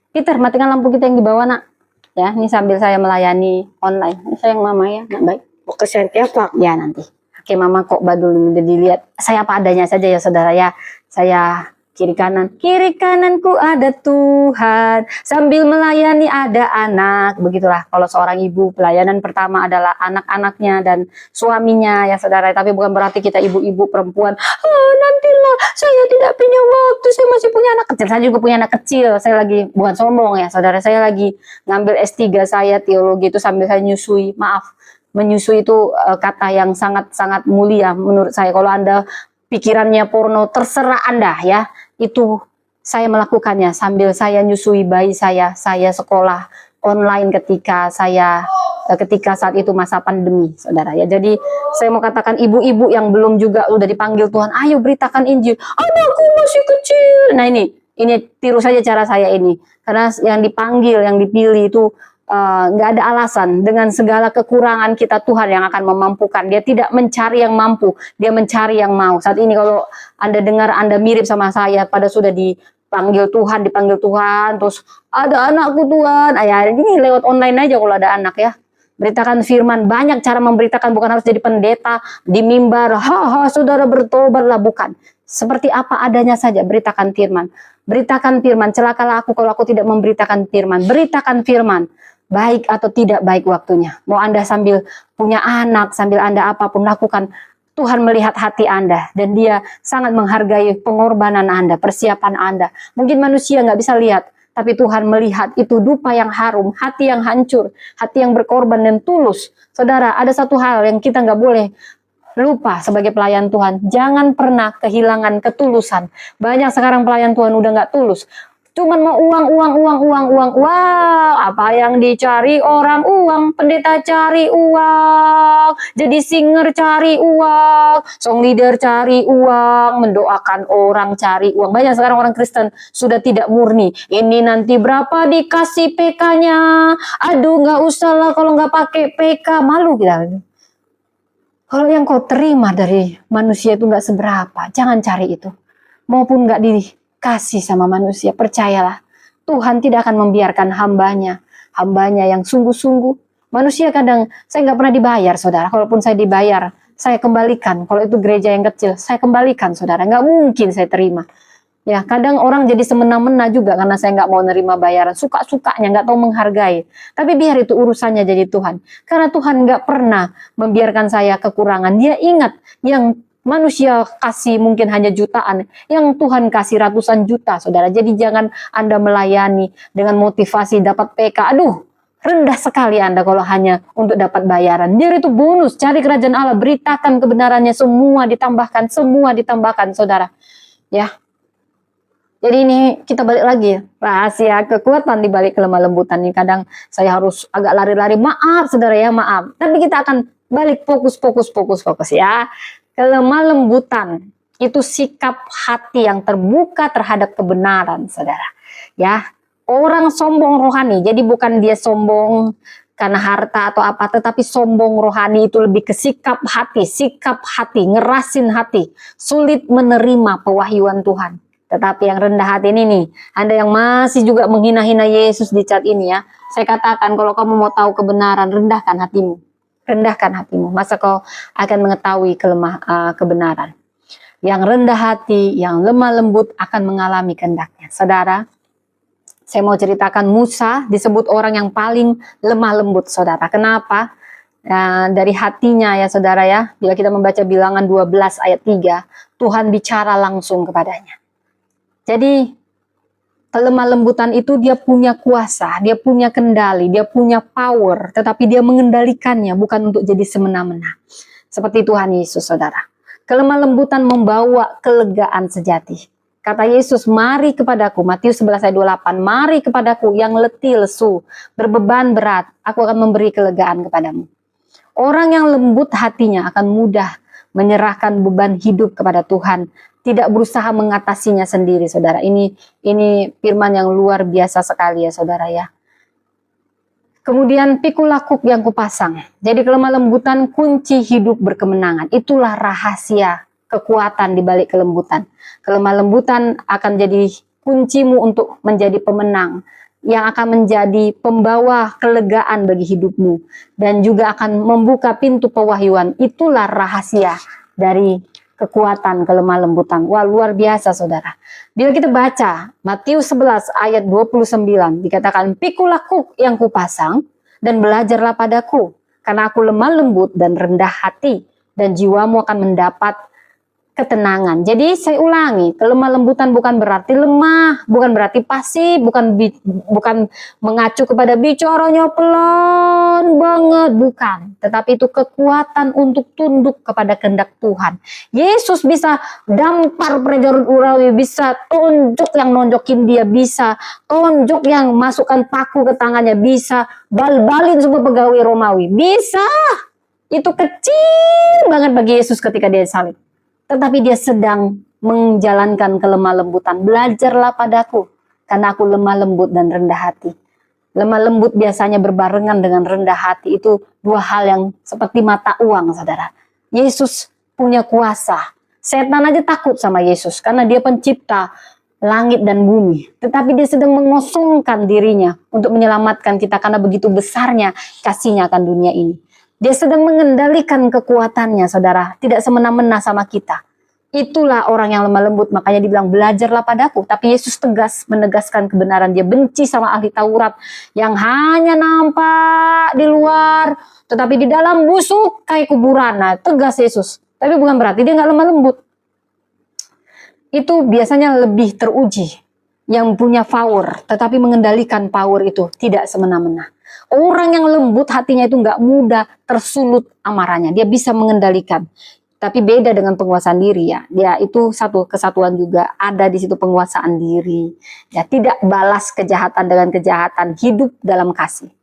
Peter, matikan lampu kita yang di bawah, nak. Ya, ini sambil saya melayani online. Ini sayang mama ya, nak baik. Oke, saya apa? Ya, nanti. Oke, mama kok badul udah dilihat. Saya apa adanya saja ya, saudara ya. Saya kiri kananku ada Tuhan, sambil melayani ada anak. Begitulah kalau seorang ibu, pelayanan pertama adalah anak-anaknya dan suaminya ya saudara. Tapi bukan berarti kita ibu-ibu perempuan, nantilah saya tidak punya waktu, saya masih punya anak kecil. Saya juga punya anak kecil, saya lagi, bukan sombong ya saudara, saya lagi ngambil S3 saya teologi itu sambil saya nyusui. Maaf, menyusui itu kata yang sangat-sangat mulia menurut saya. Kalau Anda pikirannya porno, terserah Anda ya. Itu saya melakukannya sambil saya nyusui bayi saya sekolah online ketika saat itu masa pandemi, saudara ya. Jadi saya mau katakan ibu-ibu yang belum juga udah dipanggil Tuhan, ayo beritakan Injil. Anakku masih kecil. Nah ini tiru saja cara saya ini, karena yang dipanggil, yang dipilih itu nggak ada alasan. Dengan segala kekurangan kita, Tuhan yang akan memampukan. Dia tidak mencari yang mampu, dia mencari yang mau. Saat ini kalau Anda dengar Anda mirip sama saya, pada sudah dipanggil Tuhan, terus ada anakku Tuhan. Ya ini lewat online aja kalau ada anak ya. Beritakan firman, banyak cara memberitakan, bukan harus jadi pendeta di mimbar, saudara bertobatlah, bukan. Seperti apa adanya saja, beritakan firman. Beritakan firman, celakalah aku kalau aku tidak memberitakan firman. Beritakan firman. Baik atau tidak baik waktunya. Mau Anda sambil punya anak, sambil Anda apapun lakukan, Tuhan melihat hati Anda dan Dia sangat menghargai pengorbanan Anda, persiapan Anda. Mungkin manusia nggak bisa lihat, tapi Tuhan melihat itu dupa yang harum, hati yang hancur, hati yang berkorban dan tulus. Saudara, ada satu hal yang kita nggak boleh lupa sebagai pelayan Tuhan. Jangan pernah kehilangan ketulusan. Banyak sekarang pelayan Tuhan udah nggak tulus. Cuman mau uang. Apa yang dicari orang? Uang. Pendeta cari uang. Jadi singer cari uang. Song leader cari uang. Mendoakan orang cari uang. Banyak sekarang orang Kristen sudah tidak murni. Ini nanti berapa dikasih PK-nya? Aduh, nggak usah lah kalau nggak pakai PK. Malu kita. Kalau yang kau terima dari manusia itu nggak seberapa, jangan cari itu. Maupun nggak dikasih sama manusia, percayalah. Tuhan tidak akan membiarkan hambanya yang sungguh-sungguh. Manusia kadang, saya nggak pernah dibayar saudara. Kalaupun saya dibayar, saya kembalikan. Kalau itu gereja yang kecil, saya kembalikan saudara. Nggak mungkin saya terima. Ya, kadang orang jadi semena-mena juga karena saya nggak mau nerima bayaran. Suka-sukanya, nggak tahu menghargai. Tapi biar itu urusannya jadi Tuhan. Karena Tuhan nggak pernah membiarkan saya kekurangan. Dia ingat yang manusia kasih mungkin hanya jutaan. Yang Tuhan kasih ratusan juta, saudara. Jadi jangan Anda melayani dengan motivasi dapat PK. Aduh, rendah sekali Anda kalau hanya untuk dapat bayaran. Biar itu bonus. Cari kerajaan Allah. Beritakan kebenarannya. Semua ditambahkan, saudara. Ya. Jadi ini kita balik lagi ya, rahasia kekuatan di balik kelemah lembutan ini. Kadang saya harus agak lari-lari, maaf saudara ya, maaf. Tapi kita akan balik fokus ya. Kelemah lembutan itu sikap hati yang terbuka terhadap kebenaran, saudara. Ya, orang sombong rohani, jadi bukan dia sombong karena harta atau apa, tetapi sombong rohani itu lebih ke sikap hati, ngerasin hati, sulit menerima pewahyuan Tuhan. Tetapi yang rendah hati ini nih, Anda yang masih juga menghina-hina Yesus di chat ini ya, saya katakan kalau kamu mau tahu kebenaran, rendahkan hatimu. Rendahkan hatimu, masa kau akan mengetahui kebenaran. Yang rendah hati, yang lemah lembut akan mengalami kehendaknya. Saudara, saya mau ceritakan Musa disebut orang yang paling lemah lembut, saudara. Kenapa? Dari hatinya ya saudara ya, bila kita membaca Bilangan 12 ayat 3, Tuhan bicara langsung kepadanya. Jadi kelemah lembutan itu dia punya kuasa, dia punya kendali, dia punya power, tetapi dia mengendalikannya bukan untuk jadi semena-mena. Seperti Tuhan Yesus, saudara. Kelemah lembutan membawa kelegaan sejati. Kata Yesus, mari kepadaku, Matius 11 ayat 28, mari kepadaku yang letih lesu, berbeban berat, aku akan memberi kelegaan kepadamu. Orang yang lembut hatinya akan mudah menyerahkan beban hidup kepada Tuhan, tidak berusaha mengatasinya sendiri, saudara. Ini firman yang luar biasa sekali ya, saudara ya. Kemudian pikul lakuk yang kupasang. Jadi kelemah lembutan kunci hidup berkemenangan. Itulah rahasia kekuatan di balik kelembutan. Kelemah lembutan akan jadi kuncimu untuk menjadi pemenang, yang akan menjadi pembawa kelegaan bagi hidupmu, dan juga akan membuka pintu pewahyuan. Itulah rahasia dari kekuatan kelemah lembutan. Wah, luar biasa saudara. Bila kita baca Matius 11 ayat 29, dikatakan, pikul lakuk yang kupasang dan belajarlah padaku, karena aku lemah lembut dan rendah hati, dan jiwamu akan mendapat ketenangan. Jadi saya ulangi, kelemah lembutan bukan berarti lemah, bukan berarti pasif, bukan mengacu kepada bicaranya pelan banget, bukan. Tetapi itu kekuatan untuk tunduk kepada kehendak Tuhan. Yesus bisa dampar prajurit Romawi, bisa tunjuk yang nonjokin dia, bisa tunjuk yang masukkan paku ke tangannya, bisa bal-balin semua pegawai Romawi, bisa. Itu kecil banget bagi Yesus ketika dia salib. Tetapi dia sedang menjalankan kelemah lembutan. Belajarlah padaku, karena aku lemah lembut dan rendah hati. Lemah lembut biasanya berbarengan dengan rendah hati. Itu dua hal yang seperti mata uang, saudara. Yesus punya kuasa. Setan aja takut sama Yesus, karena dia pencipta langit dan bumi. Tetapi dia sedang mengosongkan dirinya untuk menyelamatkan kita, karena begitu besarnya kasihnya akan dunia ini. Dia sedang mengendalikan kekuatannya, saudara. Tidak semena-mena sama kita. Itulah orang yang lemah lembut. Makanya dibilang, belajarlah padaku. Tapi Yesus tegas menegaskan kebenaran. Dia benci sama ahli Taurat yang hanya nampak di luar, tetapi di dalam busuk kayak kuburan. Nah, tegas Yesus. Tapi bukan berarti dia nggak lemah lembut. Itu biasanya lebih teruji, yang punya power, tetapi mengendalikan power itu tidak semena-mena. Orang yang lembut hatinya itu nggak mudah tersulut amarahnya. Dia bisa mengendalikan. Tapi beda dengan penguasaan diri ya. Dia itu satu kesatuan juga. Ada di situ penguasaan diri. Ya, tidak balas kejahatan dengan kejahatan. Hidup dalam kasih.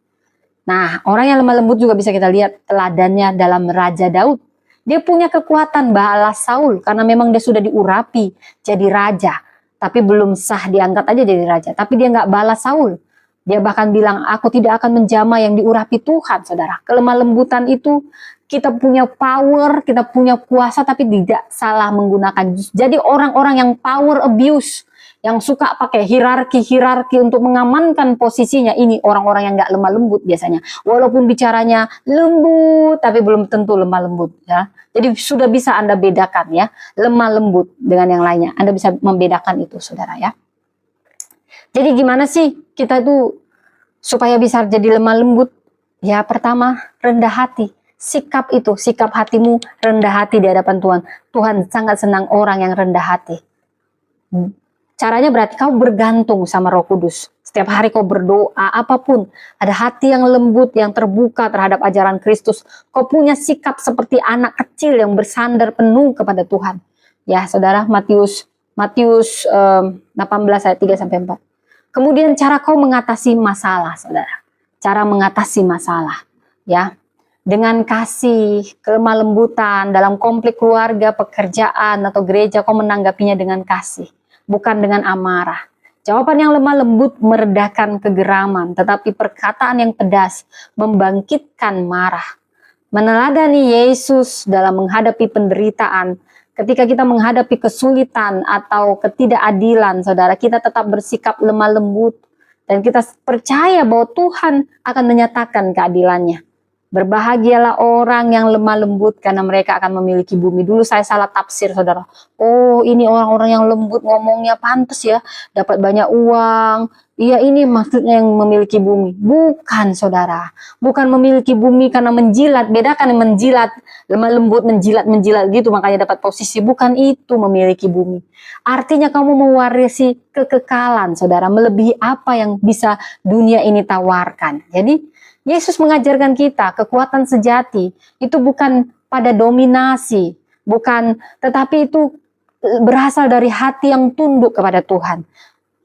Nah, orang yang lemah lembut juga bisa kita lihat teladannya dalam Raja Daud. Dia punya kekuatan balas Saul. Karena memang dia sudah diurapi jadi raja. Tapi belum sah diangkat aja jadi raja. Tapi dia nggak balas Saul. Dia bahkan bilang, aku tidak akan menjamah yang diurapi Tuhan, saudara. Kelemah lembutan itu, kita punya power, kita punya kuasa, tapi tidak salah menggunakan. Jadi orang-orang yang power abuse, yang suka pakai hierarki untuk mengamankan posisinya, ini orang-orang yang gak lemah lembut biasanya. Walaupun bicaranya lembut, tapi belum tentu lemah lembut. Ya. Jadi sudah bisa Anda bedakan ya, lemah lembut dengan yang lainnya. Anda bisa membedakan itu, saudara ya. Jadi gimana sih kita itu supaya bisa jadi lemah lembut? Ya pertama, rendah hati. Sikap hatimu rendah hati di hadapan Tuhan. Tuhan sangat senang orang yang rendah hati. Caranya berarti kau bergantung sama Roh Kudus. Setiap hari kau berdoa, apapun. Ada hati yang lembut, yang terbuka terhadap ajaran Kristus. Kau punya sikap seperti anak kecil yang bersandar penuh kepada Tuhan. Ya saudara, Matius Matius 18 ayat 3 sampai 4. Kemudian cara kau mengatasi masalah, saudara. Cara mengatasi masalah, ya. Dengan kasih, kelemah lembutan, dalam konflik keluarga, pekerjaan, atau gereja, kau menanggapinya dengan kasih, bukan dengan amarah. Jawaban yang lemah lembut meredakan kegeraman, tetapi perkataan yang pedas membangkitkan marah. Meneladani Yesus dalam menghadapi penderitaan, ketika kita menghadapi kesulitan atau ketidakadilan, saudara, kita tetap bersikap lemah lembut dan kita percaya bahwa Tuhan akan menyatakan keadilannya. Berbahagialah orang yang lemah lembut karena mereka akan memiliki bumi. Dulu saya salah tafsir, saudara. Oh, ini orang-orang yang lembut ngomongnya, pantas ya, dapat banyak uang. Iya, ini maksudnya yang memiliki bumi. Bukan, saudara. Bukan memiliki bumi karena menjilat. Bedakan menjilat, lemah lembut, menjilat gitu makanya dapat posisi. Bukan itu memiliki bumi. Artinya kamu mewarisi kekekalan, saudara, melebihi apa yang bisa dunia ini tawarkan. Jadi Yesus mengajarkan kita kekuatan sejati itu bukan pada dominasi, bukan, tetapi itu berasal dari hati yang tunduk kepada Tuhan.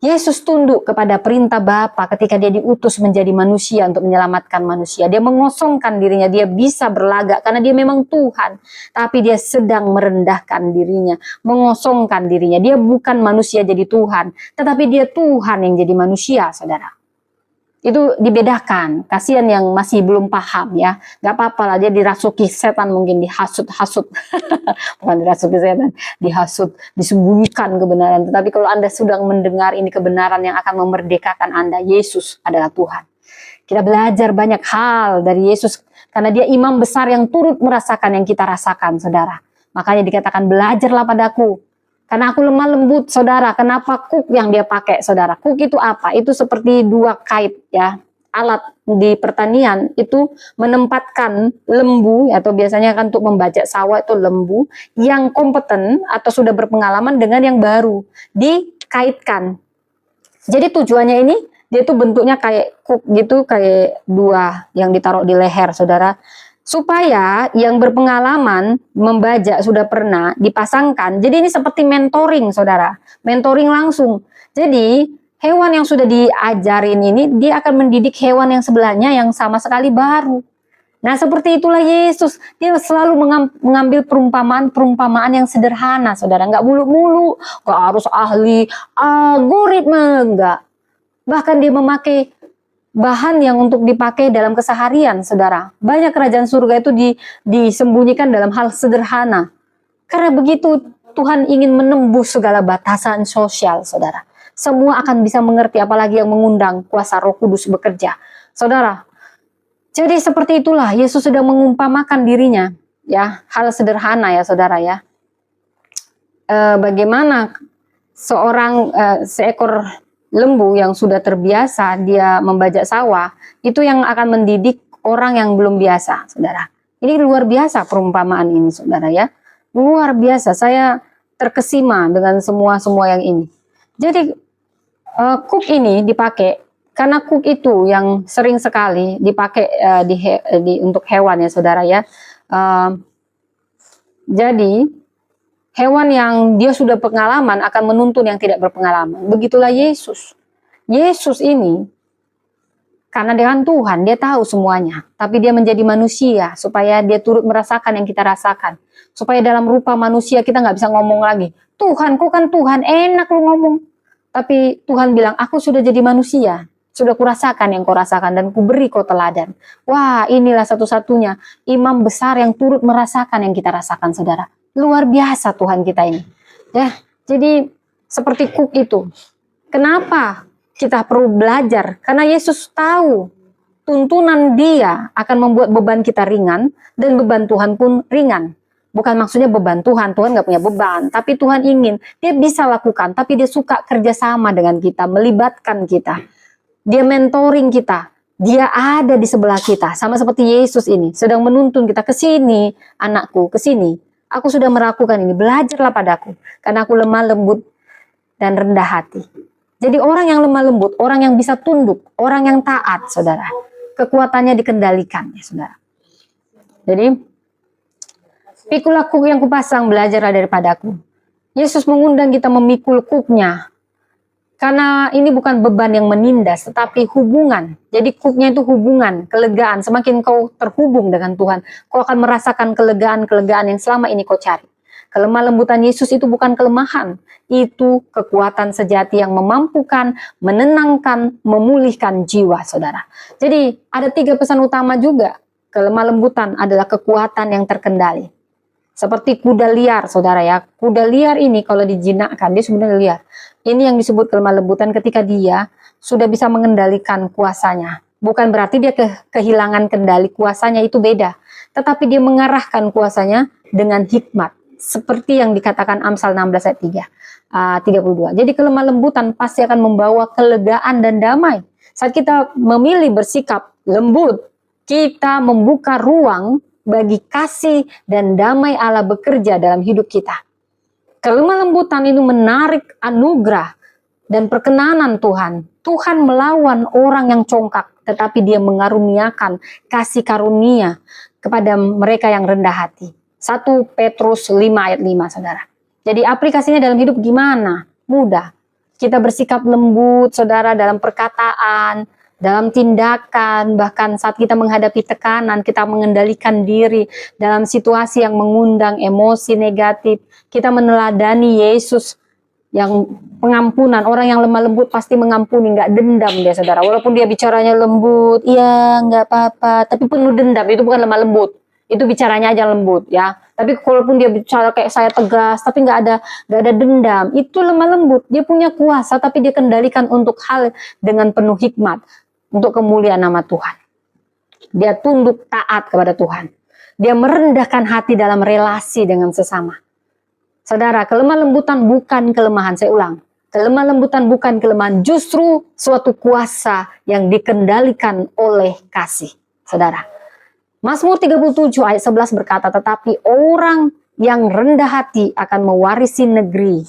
Yesus tunduk kepada perintah Bapa ketika dia diutus menjadi manusia untuk menyelamatkan manusia. Dia mengosongkan dirinya, dia bisa berlagak karena dia memang Tuhan. Tapi dia sedang merendahkan dirinya, mengosongkan dirinya. Dia bukan manusia jadi Tuhan, tetapi dia Tuhan yang jadi manusia, saudara. Itu dibedakan. Kasihan yang masih belum paham ya. Gak apa-apa lah, dia dirasuki setan, mungkin dihasut-hasut. Bukan dirasuki setan, dihasut, disembunyikan kebenaran. Tetapi kalau Anda sedang mendengar ini kebenaran yang akan memerdekakan Anda, Yesus adalah Tuhan. Kita belajar banyak hal dari Yesus karena dia imam besar yang turut merasakan yang kita rasakan, saudara. Makanya dikatakan belajarlah padaku. Karena aku lemah lembut, saudara. Kenapa kuk yang dia pakai, saudara? Kuk itu apa? Itu seperti dua kait ya. Alat di pertanian itu menempatkan lembu, atau biasanya kan untuk membajak sawah itu lembu yang kompeten atau sudah berpengalaman dengan yang baru. Dikaitkan. Jadi tujuannya ini, dia tuh bentuknya kayak kuk gitu, kayak dua yang ditaruh di leher, saudara. Supaya yang berpengalaman membajak sudah pernah dipasangkan. Jadi ini seperti mentoring, saudara. Mentoring langsung. Jadi hewan yang sudah diajarin ini, dia akan mendidik hewan yang sebelahnya yang sama sekali baru. Nah seperti itulah Yesus. Dia selalu mengambil perumpamaan yang sederhana, saudara. Nggak mulu-mulu, nggak harus ahli algoritma, enggak. Bahkan dia memakai bahan yang untuk dipakai dalam keseharian, saudara. Banyak kerajaan surga itu disembunyikan dalam hal sederhana. Karena begitu Tuhan ingin menembus segala batasan sosial, saudara. Semua akan bisa mengerti, apalagi yang mengundang kuasa Roh Kudus bekerja. Saudara, jadi seperti itulah Yesus sedang mengumpamakan dirinya, ya, hal sederhana ya, saudara ya. Bagaimana seekor lembu yang sudah terbiasa dia membajak sawah, itu yang akan mendidik orang yang belum biasa, saudara. Ini luar biasa perumpamaan ini, saudara ya. Luar biasa, saya terkesima dengan semua yang ini. Jadi kuk ini dipakai, karena kuk itu yang sering sekali dipakai untuk hewan ya, saudara ya. Jadi hewan yang dia sudah pengalaman akan menuntun yang tidak berpengalaman. Begitulah Yesus. Yesus ini, karena dia kan Tuhan, dia tahu semuanya. Tapi dia menjadi manusia, supaya dia turut merasakan yang kita rasakan. Supaya dalam rupa manusia kita nggak bisa ngomong lagi, Tuhan, kau kan Tuhan, enak lu ngomong. Tapi Tuhan bilang, aku sudah jadi manusia. Sudah kurasakan yang kau rasakan, dan kuberi kau teladan. Wah, inilah satu-satunya imam besar yang turut merasakan yang kita rasakan, saudara. Luar biasa Tuhan kita ini. Ya, jadi seperti kuk itu. Kenapa kita perlu belajar? Karena Yesus tahu tuntunan dia akan membuat beban kita ringan dan beban Tuhan pun ringan. Bukan maksudnya beban Tuhan nggak punya beban, tapi Tuhan ingin, dia bisa lakukan, tapi dia suka kerjasama dengan kita, melibatkan kita. Dia mentoring kita, dia ada di sebelah kita, sama seperti Yesus ini, sedang menuntun kita, ke sini anakku, ke sini. Aku sudah melakukan ini, belajarlah padaku, karena aku lemah lembut dan rendah hati. Jadi orang yang lemah lembut, orang yang bisa tunduk, orang yang taat, saudara, kekuatannya dikendalikan, ya saudara. Jadi, pikulah kuk yang kupasang, belajarlah daripadaku. Yesus mengundang kita memikul kuknya. Karena ini bukan beban yang menindas, tetapi hubungan. Jadi kuknya itu hubungan, kelegaan. Semakin kau terhubung dengan Tuhan, kau akan merasakan kelegaan-kelegaan yang selama ini kau cari. Kelemah lembutan Yesus itu bukan kelemahan. Itu kekuatan sejati yang memampukan, menenangkan, memulihkan jiwa, saudara. Jadi ada 3 pesan utama juga. Kelemah lembutan adalah kekuatan yang terkendali. Seperti kuda liar, saudara ya. Kuda liar ini kalau dijinakkan, dia sebenarnya liar. Ini yang disebut kelemah lembutan ketika dia sudah bisa mengendalikan kuasanya. Bukan berarti dia kehilangan kendali, kuasanya itu beda. Tetapi dia mengarahkan kuasanya dengan hikmat. Seperti yang dikatakan Amsal 16 ayat 32. Jadi kelemah lembutan pasti akan membawa kelegaan dan damai. Saat kita memilih bersikap lembut, kita membuka ruang bagi kasih dan damai Allah bekerja dalam hidup kita. Kelemah lembutan itu menarik anugerah dan perkenanan Tuhan. Tuhan melawan orang yang congkak, tetapi dia mengaruniakan kasih karunia kepada mereka yang rendah hati. 1 Petrus 5 ayat 5, saudara. Jadi aplikasinya dalam hidup gimana? Mudah. Kita bersikap lembut, saudara, dalam perkataan, dalam tindakan, bahkan saat kita menghadapi tekanan, kita mengendalikan diri dalam situasi yang mengundang emosi negatif. Kita meneladani Yesus yang pengampunan. Orang yang lemah lembut pasti mengampuni, nggak dendam dia, saudara. Walaupun dia bicaranya lembut, iya nggak apa-apa, tapi penuh dendam, itu bukan lemah lembut. Itu bicaranya aja lembut ya. Tapi walaupun dia bicara kayak saya tegas, tapi nggak ada dendam, itu lemah lembut. Dia punya kuasa, tapi dia kendalikan untuk hal dengan penuh hikmat. Untuk kemuliaan nama Tuhan. Dia tunduk taat kepada Tuhan. Dia merendahkan hati dalam relasi dengan sesama. Saudara, kelemah lembutan bukan kelemahan. Saya ulang. Kelemah lembutan bukan kelemahan. Justru suatu kuasa yang dikendalikan oleh kasih. Saudara. Mazmur 37 ayat 11 berkata, tetapi orang yang rendah hati akan mewarisi negeri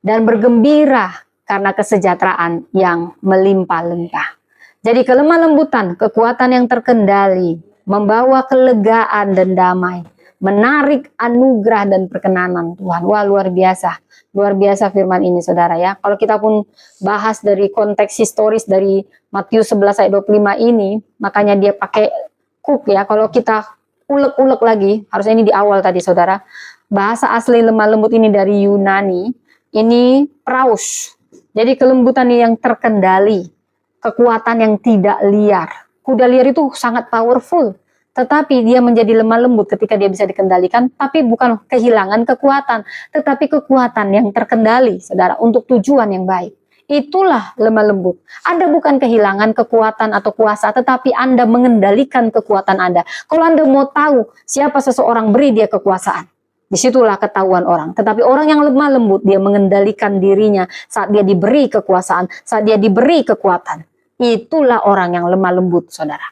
dan bergembira karena kesejahteraan yang melimpah-limpah. Jadi kelemah lembutan, kekuatan yang terkendali, membawa kelegaan dan damai, menarik anugerah dan perkenanan Tuhan. Wah, luar biasa firman ini, saudara ya. Kalau kita pun bahas dari konteks historis dari Matius 11 ayat 25 ini, makanya dia pakai kuk ya. Kalau kita ulek-ulek lagi, harusnya ini di awal tadi, saudara. Bahasa asli lemah lembut ini dari Yunani, ini praus. Jadi kelembutan yang terkendali. Kekuatan yang tidak liar. Kuda liar itu sangat powerful. Tetapi dia menjadi lemah lembut ketika dia bisa dikendalikan. Tapi bukan kehilangan kekuatan. Tetapi kekuatan yang terkendali, saudara. Untuk tujuan yang baik. Itulah lemah lembut. Anda bukan kehilangan kekuatan atau kuasa. Tetapi Anda mengendalikan kekuatan Anda. Kalau Anda mau tahu siapa seseorang, beri dia kekuasaan. Disitulah ketahuan orang. Tetapi orang yang lemah lembut, dia mengendalikan dirinya saat dia diberi kekuasaan. Saat dia diberi kekuatan. Itulah orang yang lemah lembut, saudara.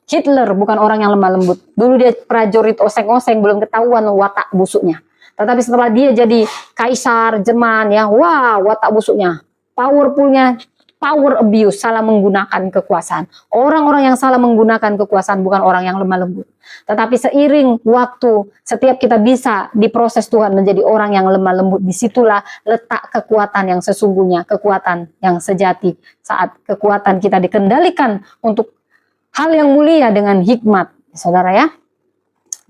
Hitler bukan orang yang lemah lembut. Dulu dia prajurit oseng-oseng, belum ketahuan watak busuknya. Tetapi setelah dia jadi kaisar Jerman, ya, wah, watak busuknya, powerfulnya, power abuse, salah menggunakan kekuasaan. Orang-orang yang salah menggunakan kekuasaan bukan orang yang lemah lembut. Tetapi seiring waktu, setiap kita bisa diproses Tuhan menjadi orang yang lemah lembut. Disitulah letak kekuatan yang sesungguhnya, kekuatan yang sejati. Saat kekuatan kita dikendalikan untuk hal yang mulia dengan hikmat, saudara ya.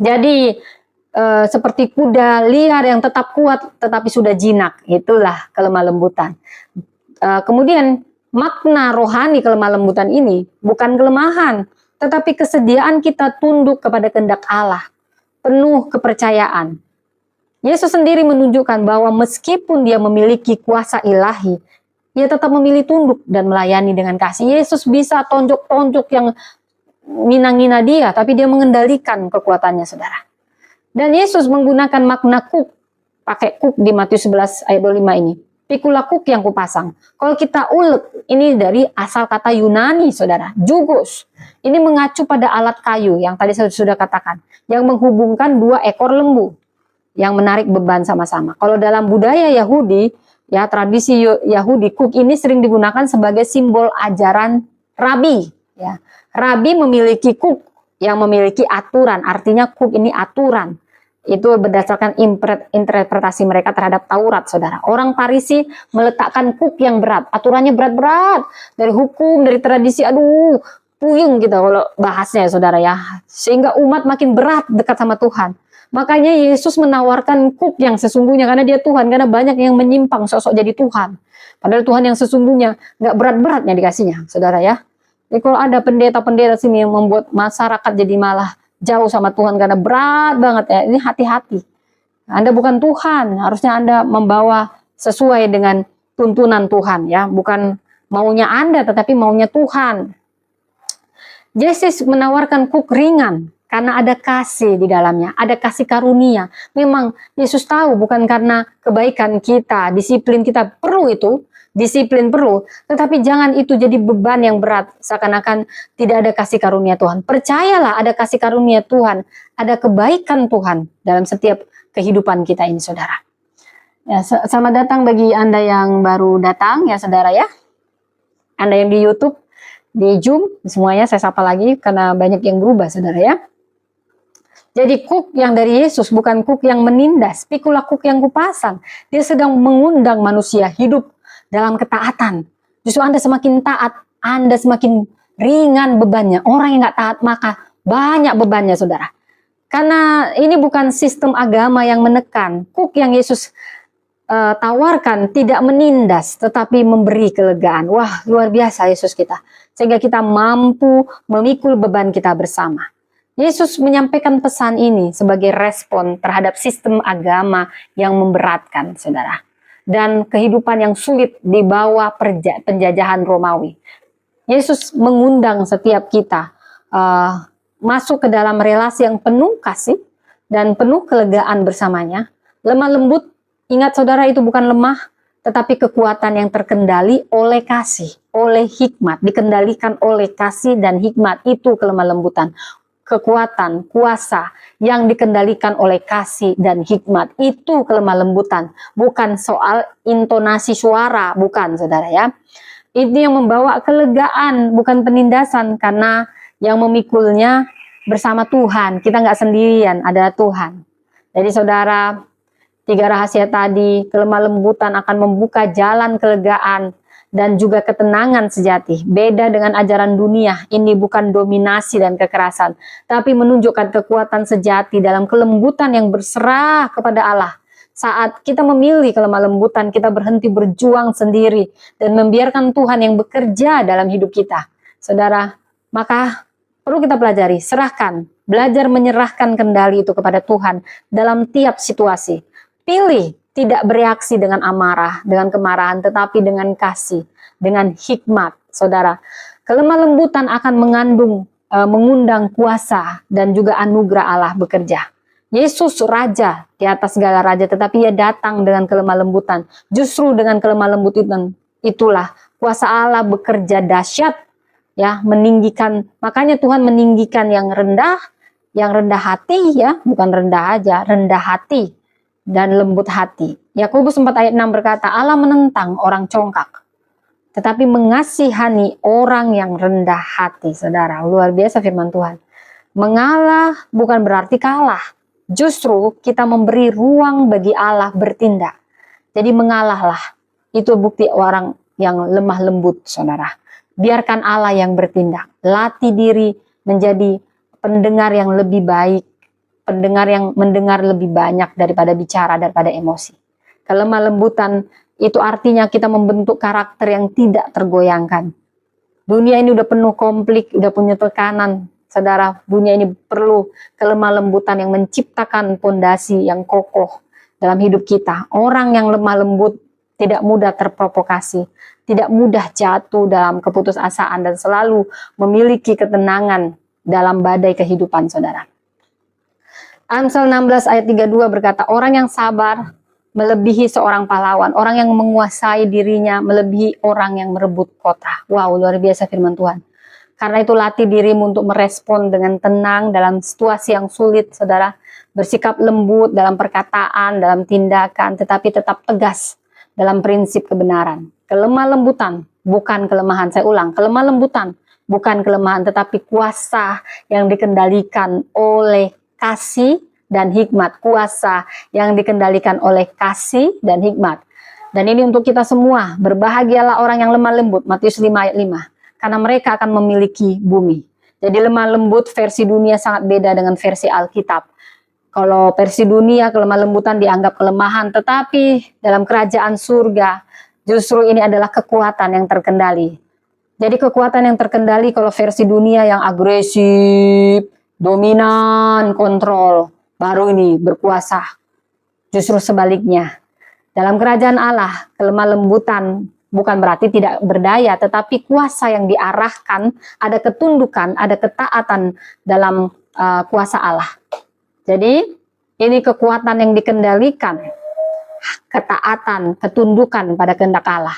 Jadi seperti kuda liar yang tetap kuat tetapi sudah jinak, itulah kelemah lembutan. Kemudian makna rohani kelemah lembutan ini bukan kelemahan, tetapi kesediaan kita tunduk kepada kehendak Allah, penuh kepercayaan. Yesus sendiri menunjukkan bahwa meskipun dia memiliki kuasa ilahi, ia tetap memilih tunduk dan melayani dengan kasih. Yesus bisa tonjok-tonjok yang ngina-ngina dia, tapi dia mengendalikan kekuatannya, saudara. Dan Yesus menggunakan makna kuk, pakai kuk di Matius 11 ayat 25 ini. Pikulah kuk yang kupasang. Kalau kita ulek, ini dari asal kata Yunani, saudara, jugos. Ini mengacu pada alat kayu yang tadi saya sudah katakan, yang menghubungkan 2 ekor lembu yang menarik beban sama-sama. Kalau dalam budaya Yahudi, ya tradisi Yahudi, kuk ini sering digunakan sebagai simbol ajaran rabi. Ya, rabi memiliki kuk yang memiliki aturan, artinya kuk ini aturan. Itu berdasarkan interpretasi mereka terhadap Taurat, saudara. Orang Farisi meletakkan kuk yang berat, aturannya berat-berat, dari hukum, dari tradisi, aduh, puyeng kita kalau bahasnya, saudara ya. Sehingga umat makin berat dekat sama Tuhan. Makanya Yesus menawarkan kuk yang sesungguhnya, karena dia Tuhan, karena banyak yang menyimpang sosok jadi Tuhan. Padahal Tuhan yang sesungguhnya nggak berat-beratnya dikasihnya, saudara ya. Jadi kalau ada pendeta-pendeta sini yang membuat masyarakat jadi malah jauh sama Tuhan karena berat banget ya, ini hati-hati. Anda bukan Tuhan, harusnya Anda membawa sesuai dengan tuntunan Tuhan ya, bukan maunya Anda tetapi maunya Tuhan. Yesus menawarkan kuk ringan karena ada kasih di dalamnya, ada kasih karunia. Memang Yesus tahu bukan karena kebaikan kita, disiplin kita perlu itu, disiplin perlu, tetapi jangan itu jadi beban yang berat, seakan-akan tidak ada kasih karunia Tuhan. Percayalah ada kasih karunia Tuhan, ada kebaikan Tuhan dalam setiap kehidupan kita ini, saudara. Ya, selamat datang bagi Anda yang baru datang ya, saudara ya. Anda yang di YouTube, di Zoom, semuanya saya sapa lagi karena banyak yang berubah, saudara ya. Jadi kuk yang dari Yesus bukan kuk yang menindas, pikulah kuk yang kupasang. Dia sedang mengundang manusia hidup dalam ketaatan. Justru Anda semakin taat, Anda semakin ringan bebannya. Orang yang nggak taat maka banyak bebannya, saudara. Karena ini bukan sistem agama yang menekan. Kuk yang Yesus tawarkan tidak menindas, tetapi memberi kelegaan. Wah, luar biasa Yesus kita. Sehingga kita mampu memikul beban kita bersama. Yesus menyampaikan pesan ini sebagai respon terhadap sistem agama yang memberatkan, saudara. Dan kehidupan yang sulit di bawah penjajahan Romawi. Yesus mengundang setiap kita masuk ke dalam relasi yang penuh kasih dan penuh kelegaan bersamanya. Lemah lembut, ingat saudara, itu bukan lemah, tetapi kekuatan yang terkendali oleh kasih, oleh hikmat, dikendalikan oleh kasih dan hikmat, itu kelemah lembutan. Kekuatan, kuasa yang dikendalikan oleh kasih dan hikmat, itu kelemah lembutan. Bukan soal intonasi suara, bukan, saudara ya. Ini yang membawa kelegaan, bukan penindasan, karena yang memikulnya bersama Tuhan. Kita nggak sendirian, ada Tuhan. Jadi saudara, 3 rahasia tadi, kelemah lembutan akan membuka jalan kelegaan dan juga ketenangan sejati. Beda dengan ajaran dunia, ini bukan dominasi dan kekerasan, tapi menunjukkan kekuatan sejati dalam kelembutan yang berserah kepada Allah. Saat kita memilih kelemah lembutan, kita berhenti berjuang sendiri dan membiarkan Tuhan yang bekerja dalam hidup kita. Saudara, maka perlu kita pelajari, serahkan, belajar menyerahkan kendali itu kepada Tuhan dalam tiap situasi. Pilih tidak bereaksi dengan amarah, dengan kemarahan, tetapi dengan kasih, dengan hikmat, saudara. Kelemah lembutan akan mengundang kuasa dan juga anugerah Allah bekerja. Yesus raja di atas segala raja, tetapi ia datang dengan kelemah lembutan. Justru dengan kelemah lembutan itulah kuasa Allah bekerja dahsyat, ya, meninggikan. Makanya Tuhan meninggikan yang rendah hati, ya, bukan rendah aja, rendah hati dan lembut hati. Yakobus 4 ayat 6 berkata, Allah menentang orang congkak, tetapi mengasihani orang yang rendah hati. Saudara, luar biasa firman Tuhan. Mengalah bukan berarti kalah. Justru kita memberi ruang bagi Allah bertindak. Jadi mengalahlah. Itu bukti orang yang lemah lembut, saudara. Biarkan Allah yang bertindak. Latih diri menjadi pendengar yang lebih baik. Pendengar yang mendengar lebih banyak daripada bicara, daripada emosi. Kelemah lembutan itu artinya kita membentuk karakter yang tidak tergoyangkan. Dunia ini udah penuh konflik, udah punya tekanan. Saudara, dunia ini perlu kelemah lembutan yang menciptakan fondasi yang kokoh dalam hidup kita. Orang yang lemah lembut tidak mudah terprovokasi, tidak mudah jatuh dalam keputusasaan dan selalu memiliki ketenangan dalam badai kehidupan, saudara. Amsal 16 ayat 32 berkata, orang yang sabar melebihi seorang pahlawan, orang yang menguasai dirinya melebihi orang yang merebut kota. Wow, luar biasa firman Tuhan. Karena itu latih dirimu untuk merespon dengan tenang dalam situasi yang sulit, saudara. Bersikap lembut dalam perkataan, dalam tindakan, tetapi tetap tegas dalam prinsip kebenaran. Kelemah lembutan bukan kelemahan, saya ulang, kelemah lembutan bukan kelemahan, tetapi kuasa yang dikendalikan oleh kasih dan hikmat, kuasa yang dikendalikan oleh kasih dan hikmat. Dan ini untuk kita semua, berbahagialah orang yang lemah lembut, Matius 5 ayat 5, karena mereka akan memiliki bumi. Jadi lemah lembut versi dunia sangat beda dengan versi Alkitab. Kalau versi dunia kelemah lembutan dianggap kelemahan, tetapi dalam kerajaan surga justru ini adalah kekuatan yang terkendali. Jadi kekuatan yang terkendali kalau versi dunia yang agresif, dominan, kontrol, baru ini berkuasa. Justru sebaliknya. Dalam kerajaan Allah, kelemah lembutan bukan berarti tidak berdaya, tetapi kuasa yang diarahkan, ada ketundukan, ada ketaatan dalam kuasa Allah. Jadi ini kekuatan yang dikendalikan, ketaatan, ketundukan pada kehendak Allah.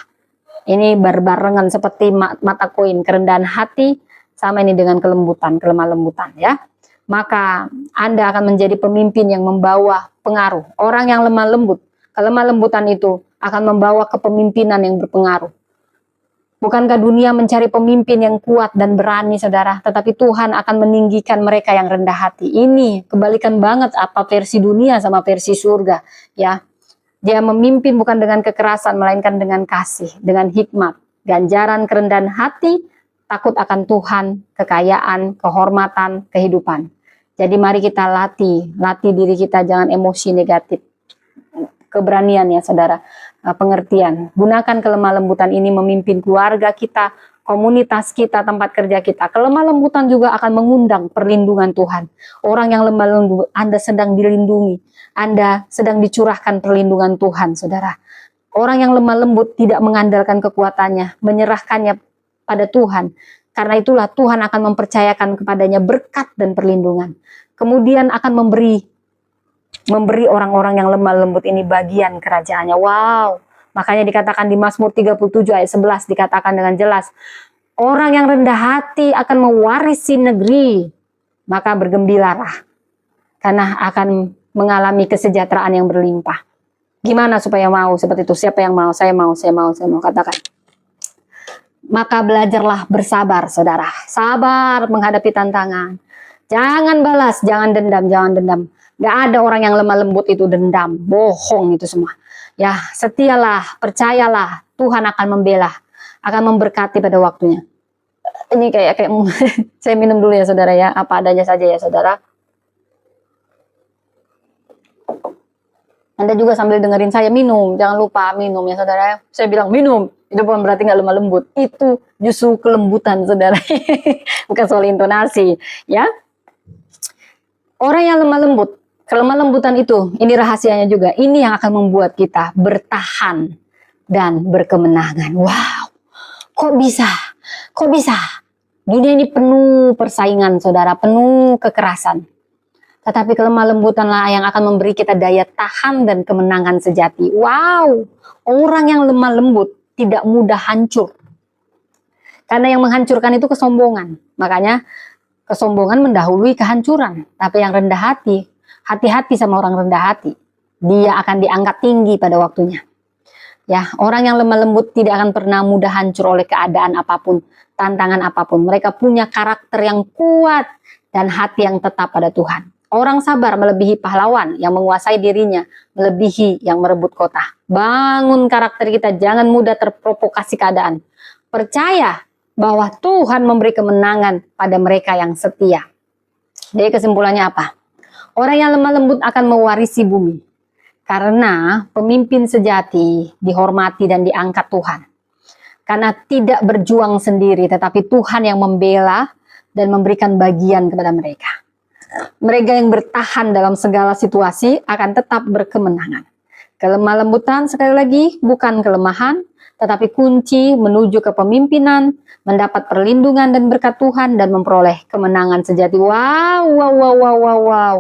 Ini berbarengan seperti mata koin, kerendahan hati sama ini dengan kelembutan, kelemah lembutan ya. Maka Anda akan menjadi pemimpin yang membawa pengaruh. Orang yang lemah lembut, kelemah lembutan itu akan membawa kepemimpinan yang berpengaruh. Bukankah dunia mencari pemimpin yang kuat dan berani, saudara? Tetapi Tuhan akan meninggikan mereka yang rendah hati. Ini kebalikan banget apa versi dunia sama versi surga ya. Dia memimpin bukan dengan kekerasan, melainkan dengan kasih, dengan hikmat, ganjaran kerendahan hati, takut akan Tuhan, kekayaan, kehormatan, kehidupan. Jadi mari kita latih diri kita, jangan emosi negatif. Keberanian ya saudara, pengertian. Gunakan kelemah lembutan ini memimpin keluarga kita, komunitas kita, tempat kerja kita. Kelemah lembutan juga akan mengundang perlindungan Tuhan. Orang yang lemah lembut, Anda sedang dilindungi. Anda sedang dicurahkan perlindungan Tuhan, saudara. Orang yang lemah lembut tidak mengandalkan kekuatannya, menyerahkannya pada Tuhan. Karena itulah Tuhan akan mempercayakan kepadanya berkat dan perlindungan. Kemudian akan memberi orang-orang yang lemah lembut ini bagian kerajaannya. Wow, makanya dikatakan di Mazmur 37 ayat 11 dikatakan dengan jelas, orang yang rendah hati akan mewarisi negeri, maka bergembiralah karena akan mengalami kesejahteraan yang berlimpah. Gimana supaya mau seperti itu? Siapa yang mau? Saya mau, saya mau, saya mau. Katakan. Maka belajarlah bersabar, saudara. Sabar menghadapi tantangan. Jangan balas, jangan dendam, jangan dendam. Gak ada orang yang lemah lembut itu dendam, bohong itu semua. Ya, setialah, percayalah, Tuhan akan membela, akan memberkati pada waktunya. Ini kayak saya minum dulu ya saudara ya, apa adanya saja ya saudara. Anda juga sambil dengerin saya minum, jangan lupa minum ya saudara. Saya bilang minum, itu bukan berarti nggak lemah lembut, itu justru kelembutan saudara. Bukan soal intonasi ya. Orang yang lemah lembut, kelemah lembutan itu, ini rahasianya juga, ini yang akan membuat kita bertahan dan berkemenangan. Wow, kok bisa? Kok bisa? Dunia ini penuh persaingan saudara, penuh kekerasan. Tetapi kelemah lembutanlah yang akan memberi kita daya tahan dan kemenangan sejati. Wow, orang yang lemah lembut tidak mudah hancur. Karena yang menghancurkan itu kesombongan. Makanya kesombongan mendahului kehancuran. Tapi yang rendah hati, hati-hati sama orang rendah hati. Dia akan diangkat tinggi pada waktunya. Ya, orang yang lemah lembut tidak akan pernah mudah hancur oleh keadaan apapun, tantangan apapun. Mereka punya karakter yang kuat dan hati yang tetap pada Tuhan. Orang sabar melebihi pahlawan yang menguasai dirinya, melebihi yang merebut kota. Bangun karakter kita, jangan mudah terprovokasi keadaan. Percaya bahwa Tuhan memberi kemenangan pada mereka yang setia. Jadi kesimpulannya apa? Orang yang lemah lembut akan mewarisi bumi. Karena pemimpin sejati dihormati dan diangkat Tuhan. Karena tidak berjuang sendiri, tetapi Tuhan yang membela dan memberikan bagian kepada mereka. Mereka yang bertahan dalam segala situasi akan tetap berkemenangan. Kelemah lembutan sekali lagi bukan kelemahan, tetapi kunci menuju kepemimpinan, mendapat perlindungan dan berkat Tuhan dan memperoleh kemenangan sejati. Wow, wow, wow, wow, wow, wow.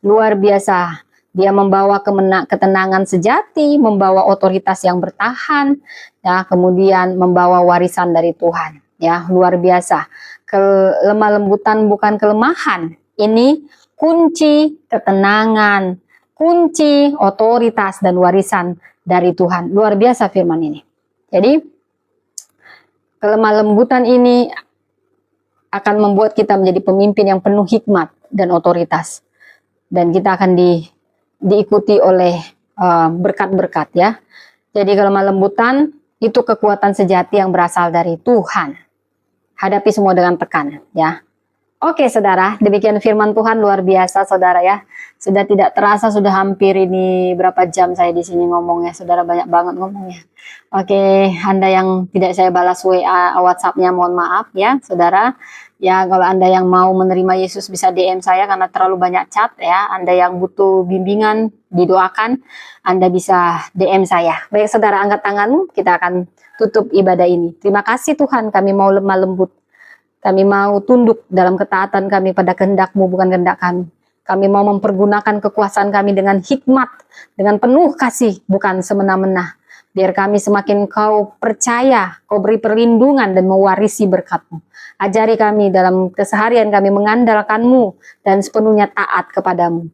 Luar biasa. Dia membawa ketenangan sejati, membawa otoritas yang bertahan, ya, kemudian membawa warisan dari Tuhan. Ya, luar biasa. Kelemah lembutan bukan kelemahan. Ini kunci ketenangan, kunci otoritas dan warisan dari Tuhan. Luar biasa firman ini. Jadi, kelemah lembutan ini akan membuat kita menjadi pemimpin yang penuh hikmat dan otoritas. dan kita akan diikuti oleh berkat-berkat ya. Jadi kelemah lembutan itu kekuatan sejati yang berasal dari Tuhan. Hadapi semua dengan tekan ya. Oke saudara, demikian firman Tuhan, luar biasa saudara ya. Sudah tidak terasa, sudah hampir ini berapa jam saya di sini ngomongnya. Saudara, banyak banget ngomongnya. Oke, Anda yang tidak saya balas WA WhatsApp-nya mohon maaf ya saudara. Ya, kalau Anda yang mau menerima Yesus bisa DM saya karena terlalu banyak chat ya. Anda yang butuh bimbingan, didoakan, Anda bisa DM saya. Baik saudara, angkat tanganmu, kita akan tutup ibadah ini. Terima kasih Tuhan, kami mau lemah lembut. Kami mau tunduk dalam ketaatan kami pada kehendak-Mu, bukan kehendak kami. Kami mau mempergunakan kekuasaan kami dengan hikmat, dengan penuh kasih, bukan semena-mena. Biar kami semakin Kau percaya, Kau beri perlindungan dan mewarisi berkat-Mu. Ajari kami dalam keseharian kami mengandalkan-Mu dan sepenuhnya taat kepadamu.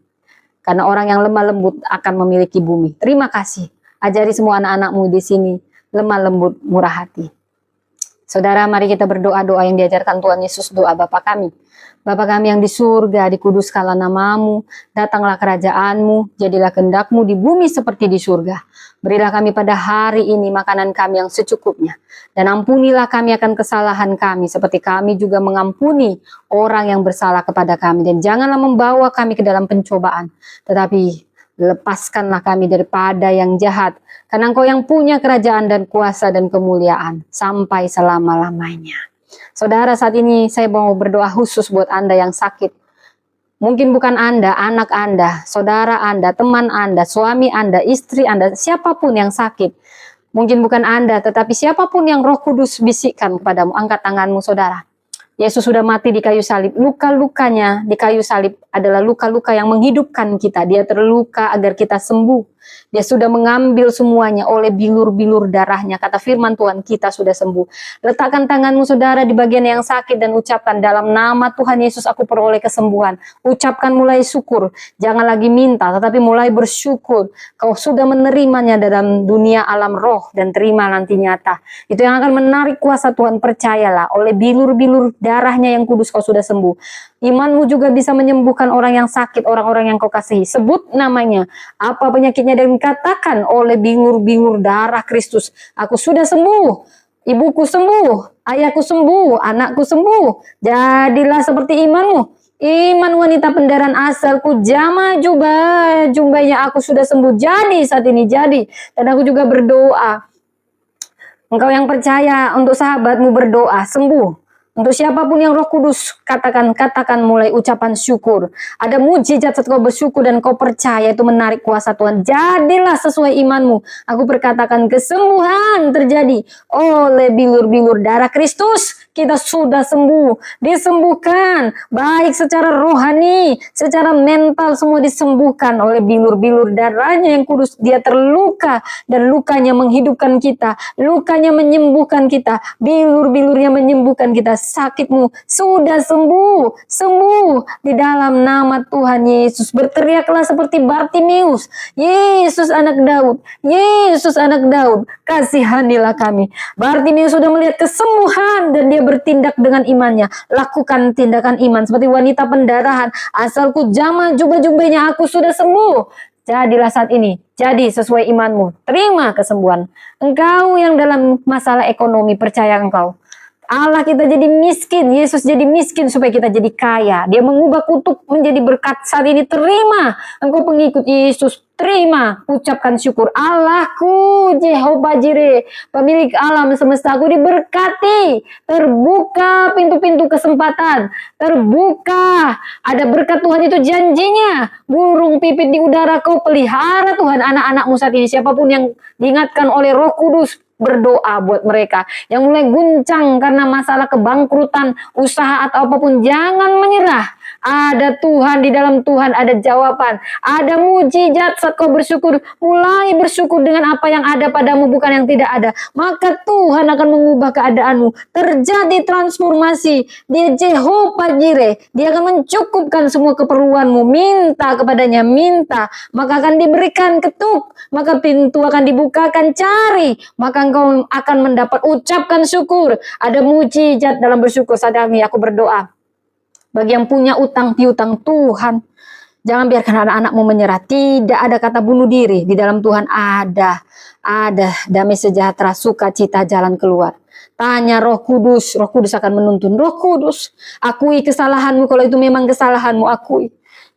Karena orang yang lemah lembut akan memiliki bumi. Terima kasih. Ajari semua anak-anak-Mu di sini lemah lembut, murah hati. Saudara, mari kita berdoa doa yang diajarkan Tuhan Yesus, doa Bapa kami. Bapa kami yang di surga, dikuduskanlah nama-Mu, datanglah kerajaan-Mu, jadilah kehendak-Mu di bumi seperti di surga. Berilah kami pada hari ini makanan kami yang secukupnya. Dan ampunilah kami akan kesalahan kami, seperti kami juga mengampuni orang yang bersalah kepada kami. Dan janganlah membawa kami ke dalam pencobaan, tetapi lepaskanlah kami daripada yang jahat. Karena Engkau yang punya kerajaan dan kuasa dan kemuliaan sampai selama-lamanya. Saudara, saat ini saya mau berdoa khusus buat Anda yang sakit. Mungkin bukan Anda, anak Anda, saudara Anda, teman Anda, suami Anda, istri Anda, siapapun yang sakit. Mungkin bukan Anda, tetapi siapapun yang Roh Kudus bisikkan kepadamu, angkat tanganmu saudara. Yesus sudah mati di kayu salib. Luka-lukanya di kayu salib adalah luka-luka yang menghidupkan kita. Dia terluka agar kita sembuh. Dia sudah mengambil semuanya oleh bilur-bilur darahnya. Kata firman Tuhan, kita sudah sembuh. Letakkan tanganmu saudara di bagian yang sakit dan ucapkan, dalam nama Tuhan Yesus aku peroleh kesembuhan. Ucapkan mulai syukur. Jangan lagi minta, tetapi mulai bersyukur. Kau sudah menerimanya dalam dunia alam roh dan terima nanti nyata. Itu yang akan menarik kuasa Tuhan, percayalah. Oleh bilur-bilur darahnya yang kudus kau sudah sembuh. Imanmu juga bisa menyembuhkan orang yang sakit, orang-orang yang kau kasihi. Sebut namanya, apa penyakitnya, dan katakan oleh bingur-bingur darah Kristus, aku sudah sembuh. Ibuku sembuh, ayahku sembuh, anakku sembuh. Jadilah seperti imanmu. Iman wanita pendaran asalku, jama jubahnya aku sudah sembuh. Jadi saat ini jadi. Dan aku juga berdoa, engkau yang percaya untuk sahabatmu berdoa sembuh. Untuk siapapun yang Roh Kudus katakan mulai ucapan syukur. Ada mujizat saat kau bersyukur dan kau percaya, itu menarik kuasa Tuhan. Jadilah sesuai imanmu. Aku berkatakan kesembuhan terjadi oleh bilur-bilur darah Kristus. Kita sudah sembuh, disembuhkan, baik secara rohani, secara mental, semua disembuhkan oleh bilur-bilur darahnya yang kudus. Dia terluka dan lukanya menghidupkan kita, lukanya menyembuhkan kita, bilur-bilurnya menyembuhkan kita. Sakitmu sudah sembuh, sembuh di dalam nama Tuhan Yesus. Berteriaklah seperti Bartimeus, Yesus anak Daud, Yesus anak Daud, kasihanilah kami. Bartimeus sudah melihat kesembuhan dan dia bertindak dengan imannya. Lakukan tindakan iman seperti wanita pendarahan. Asalku jama jubah-jubahnya aku sudah sembuh. Jadilah saat ini, jadi sesuai imanmu. Terima kesembuhan. Engkau yang dalam masalah ekonomi, percaya engkau. Allah kita jadi miskin, Yesus jadi miskin supaya kita jadi kaya. Dia mengubah kutuk menjadi berkat. Saat ini terima, engkau pengikut Yesus, terima, ucapkan syukur. Allahku, Jehovah Jireh, pemilik alam semesta, aku diberkati. Terbuka pintu-pintu kesempatan, terbuka. Ada berkat Tuhan, itu janjinya. Burung pipit di udara kau pelihara Tuhan anak-anakmu saat ini. Siapapun yang diingatkan oleh Roh Kudus, berdoa buat mereka yang mulai guncang karena masalah kebangkrutan, usaha atau apapun, jangan menyerah. Ada Tuhan, di dalam Tuhan ada jawaban, ada mujizat. Saat kau bersyukur, mulai bersyukur dengan apa yang ada padamu, bukan yang tidak ada, maka Tuhan akan mengubah keadaanmu. Terjadi transformasi. Dia Jehovah Jireh, dia akan mencukupkan semua keperluanmu. Minta kepadanya, minta, maka akan diberikan. Ketuk, maka pintu akan dibukakan. Cari, maka engkau akan mendapat. Ucapkan syukur. Ada mujizat dalam bersyukur. Saat ini aku berdoa bagi yang punya utang piutang, Tuhan Jangan biarkan anak-anakmu menyerah. Tidak ada kata bunuh diri. Di dalam Tuhan ada damai sejahtera, sukacita, jalan keluar. Tanya Roh Kudus akan menuntun. Roh Kudus, akui kesalahanmu, kalau itu memang kesalahanmu, akui.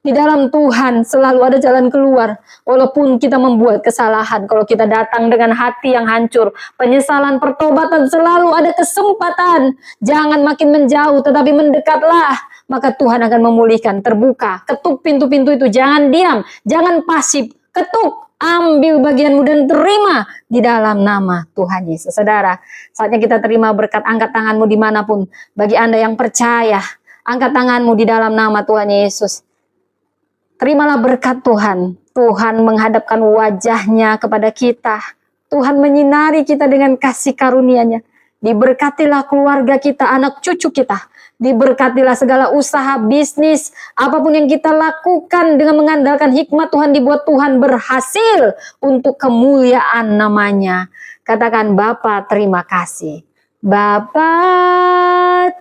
Di dalam Tuhan selalu ada jalan keluar. Walaupun kita membuat kesalahan, kalau kita datang dengan hati yang hancur, penyesalan, pertobatan, selalu ada kesempatan. Jangan makin menjauh, tetapi mendekatlah. Maka Tuhan akan memulihkan, terbuka. Ketuk pintu-pintu itu, jangan diam, jangan pasif. Ketuk, ambil bagianmu dan terima di dalam nama Tuhan Yesus. Saudara, saatnya kita terima berkat, angkat tanganmu dimanapun. Bagi Anda yang percaya, angkat tanganmu di dalam nama Tuhan Yesus. Terimalah berkat Tuhan. Tuhan menghadapkan wajahnya kepada kita. Tuhan menyinari kita dengan kasih karunia-Nya. Diberkatilah keluarga kita, anak cucu kita. Diberkatilah segala usaha, bisnis, apapun yang kita lakukan dengan mengandalkan hikmat Tuhan, dibuat Tuhan berhasil untuk kemuliaan namanya. Katakan, Bapa terima kasih. Bapa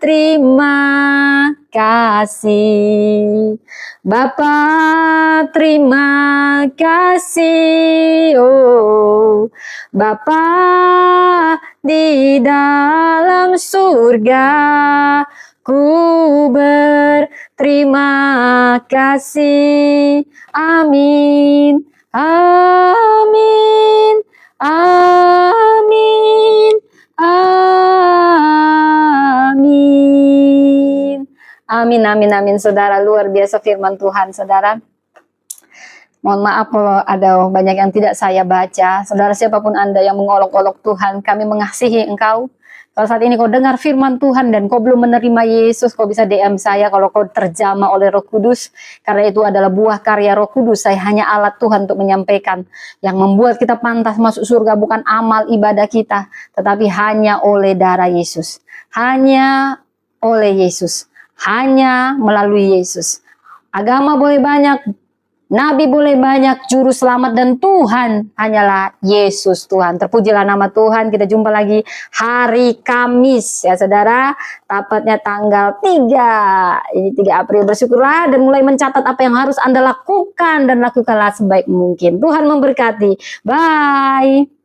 terima kasih. Bapa terima kasih. Oh, Bapa di dalam surga, ku berterima kasih. Amin. Amin. Amin. Amin. Amin, amin, amin. Saudara, luar biasa firman Tuhan, saudara. Mohon maaf kalau ada banyak yang tidak saya baca. Saudara, siapapun Anda yang mengolok-olok Tuhan, kami mengasihi engkau. Kalau saat ini kau dengar firman Tuhan dan kau belum menerima Yesus, kau bisa DM saya kalau kau terjamah oleh Roh Kudus. Karena itu adalah buah karya Roh Kudus. Saya hanya alat Tuhan untuk menyampaikan. Yang membuat kita pantas masuk surga bukan amal ibadah kita, tetapi hanya oleh darah Yesus. Hanya oleh Yesus. Hanya melalui Yesus. Agama boleh banyak, nabi boleh banyak, juru selamat dan Tuhan hanyalah Yesus Tuhan. Terpujilah nama Tuhan. Kita jumpa lagi hari Kamis ya saudara. Tepatnya tanggal 3. Ini 3 April. Bersyukurlah dan mulai mencatat apa yang harus Anda lakukan dan lakukanlah sebaik mungkin. Tuhan memberkati. Bye.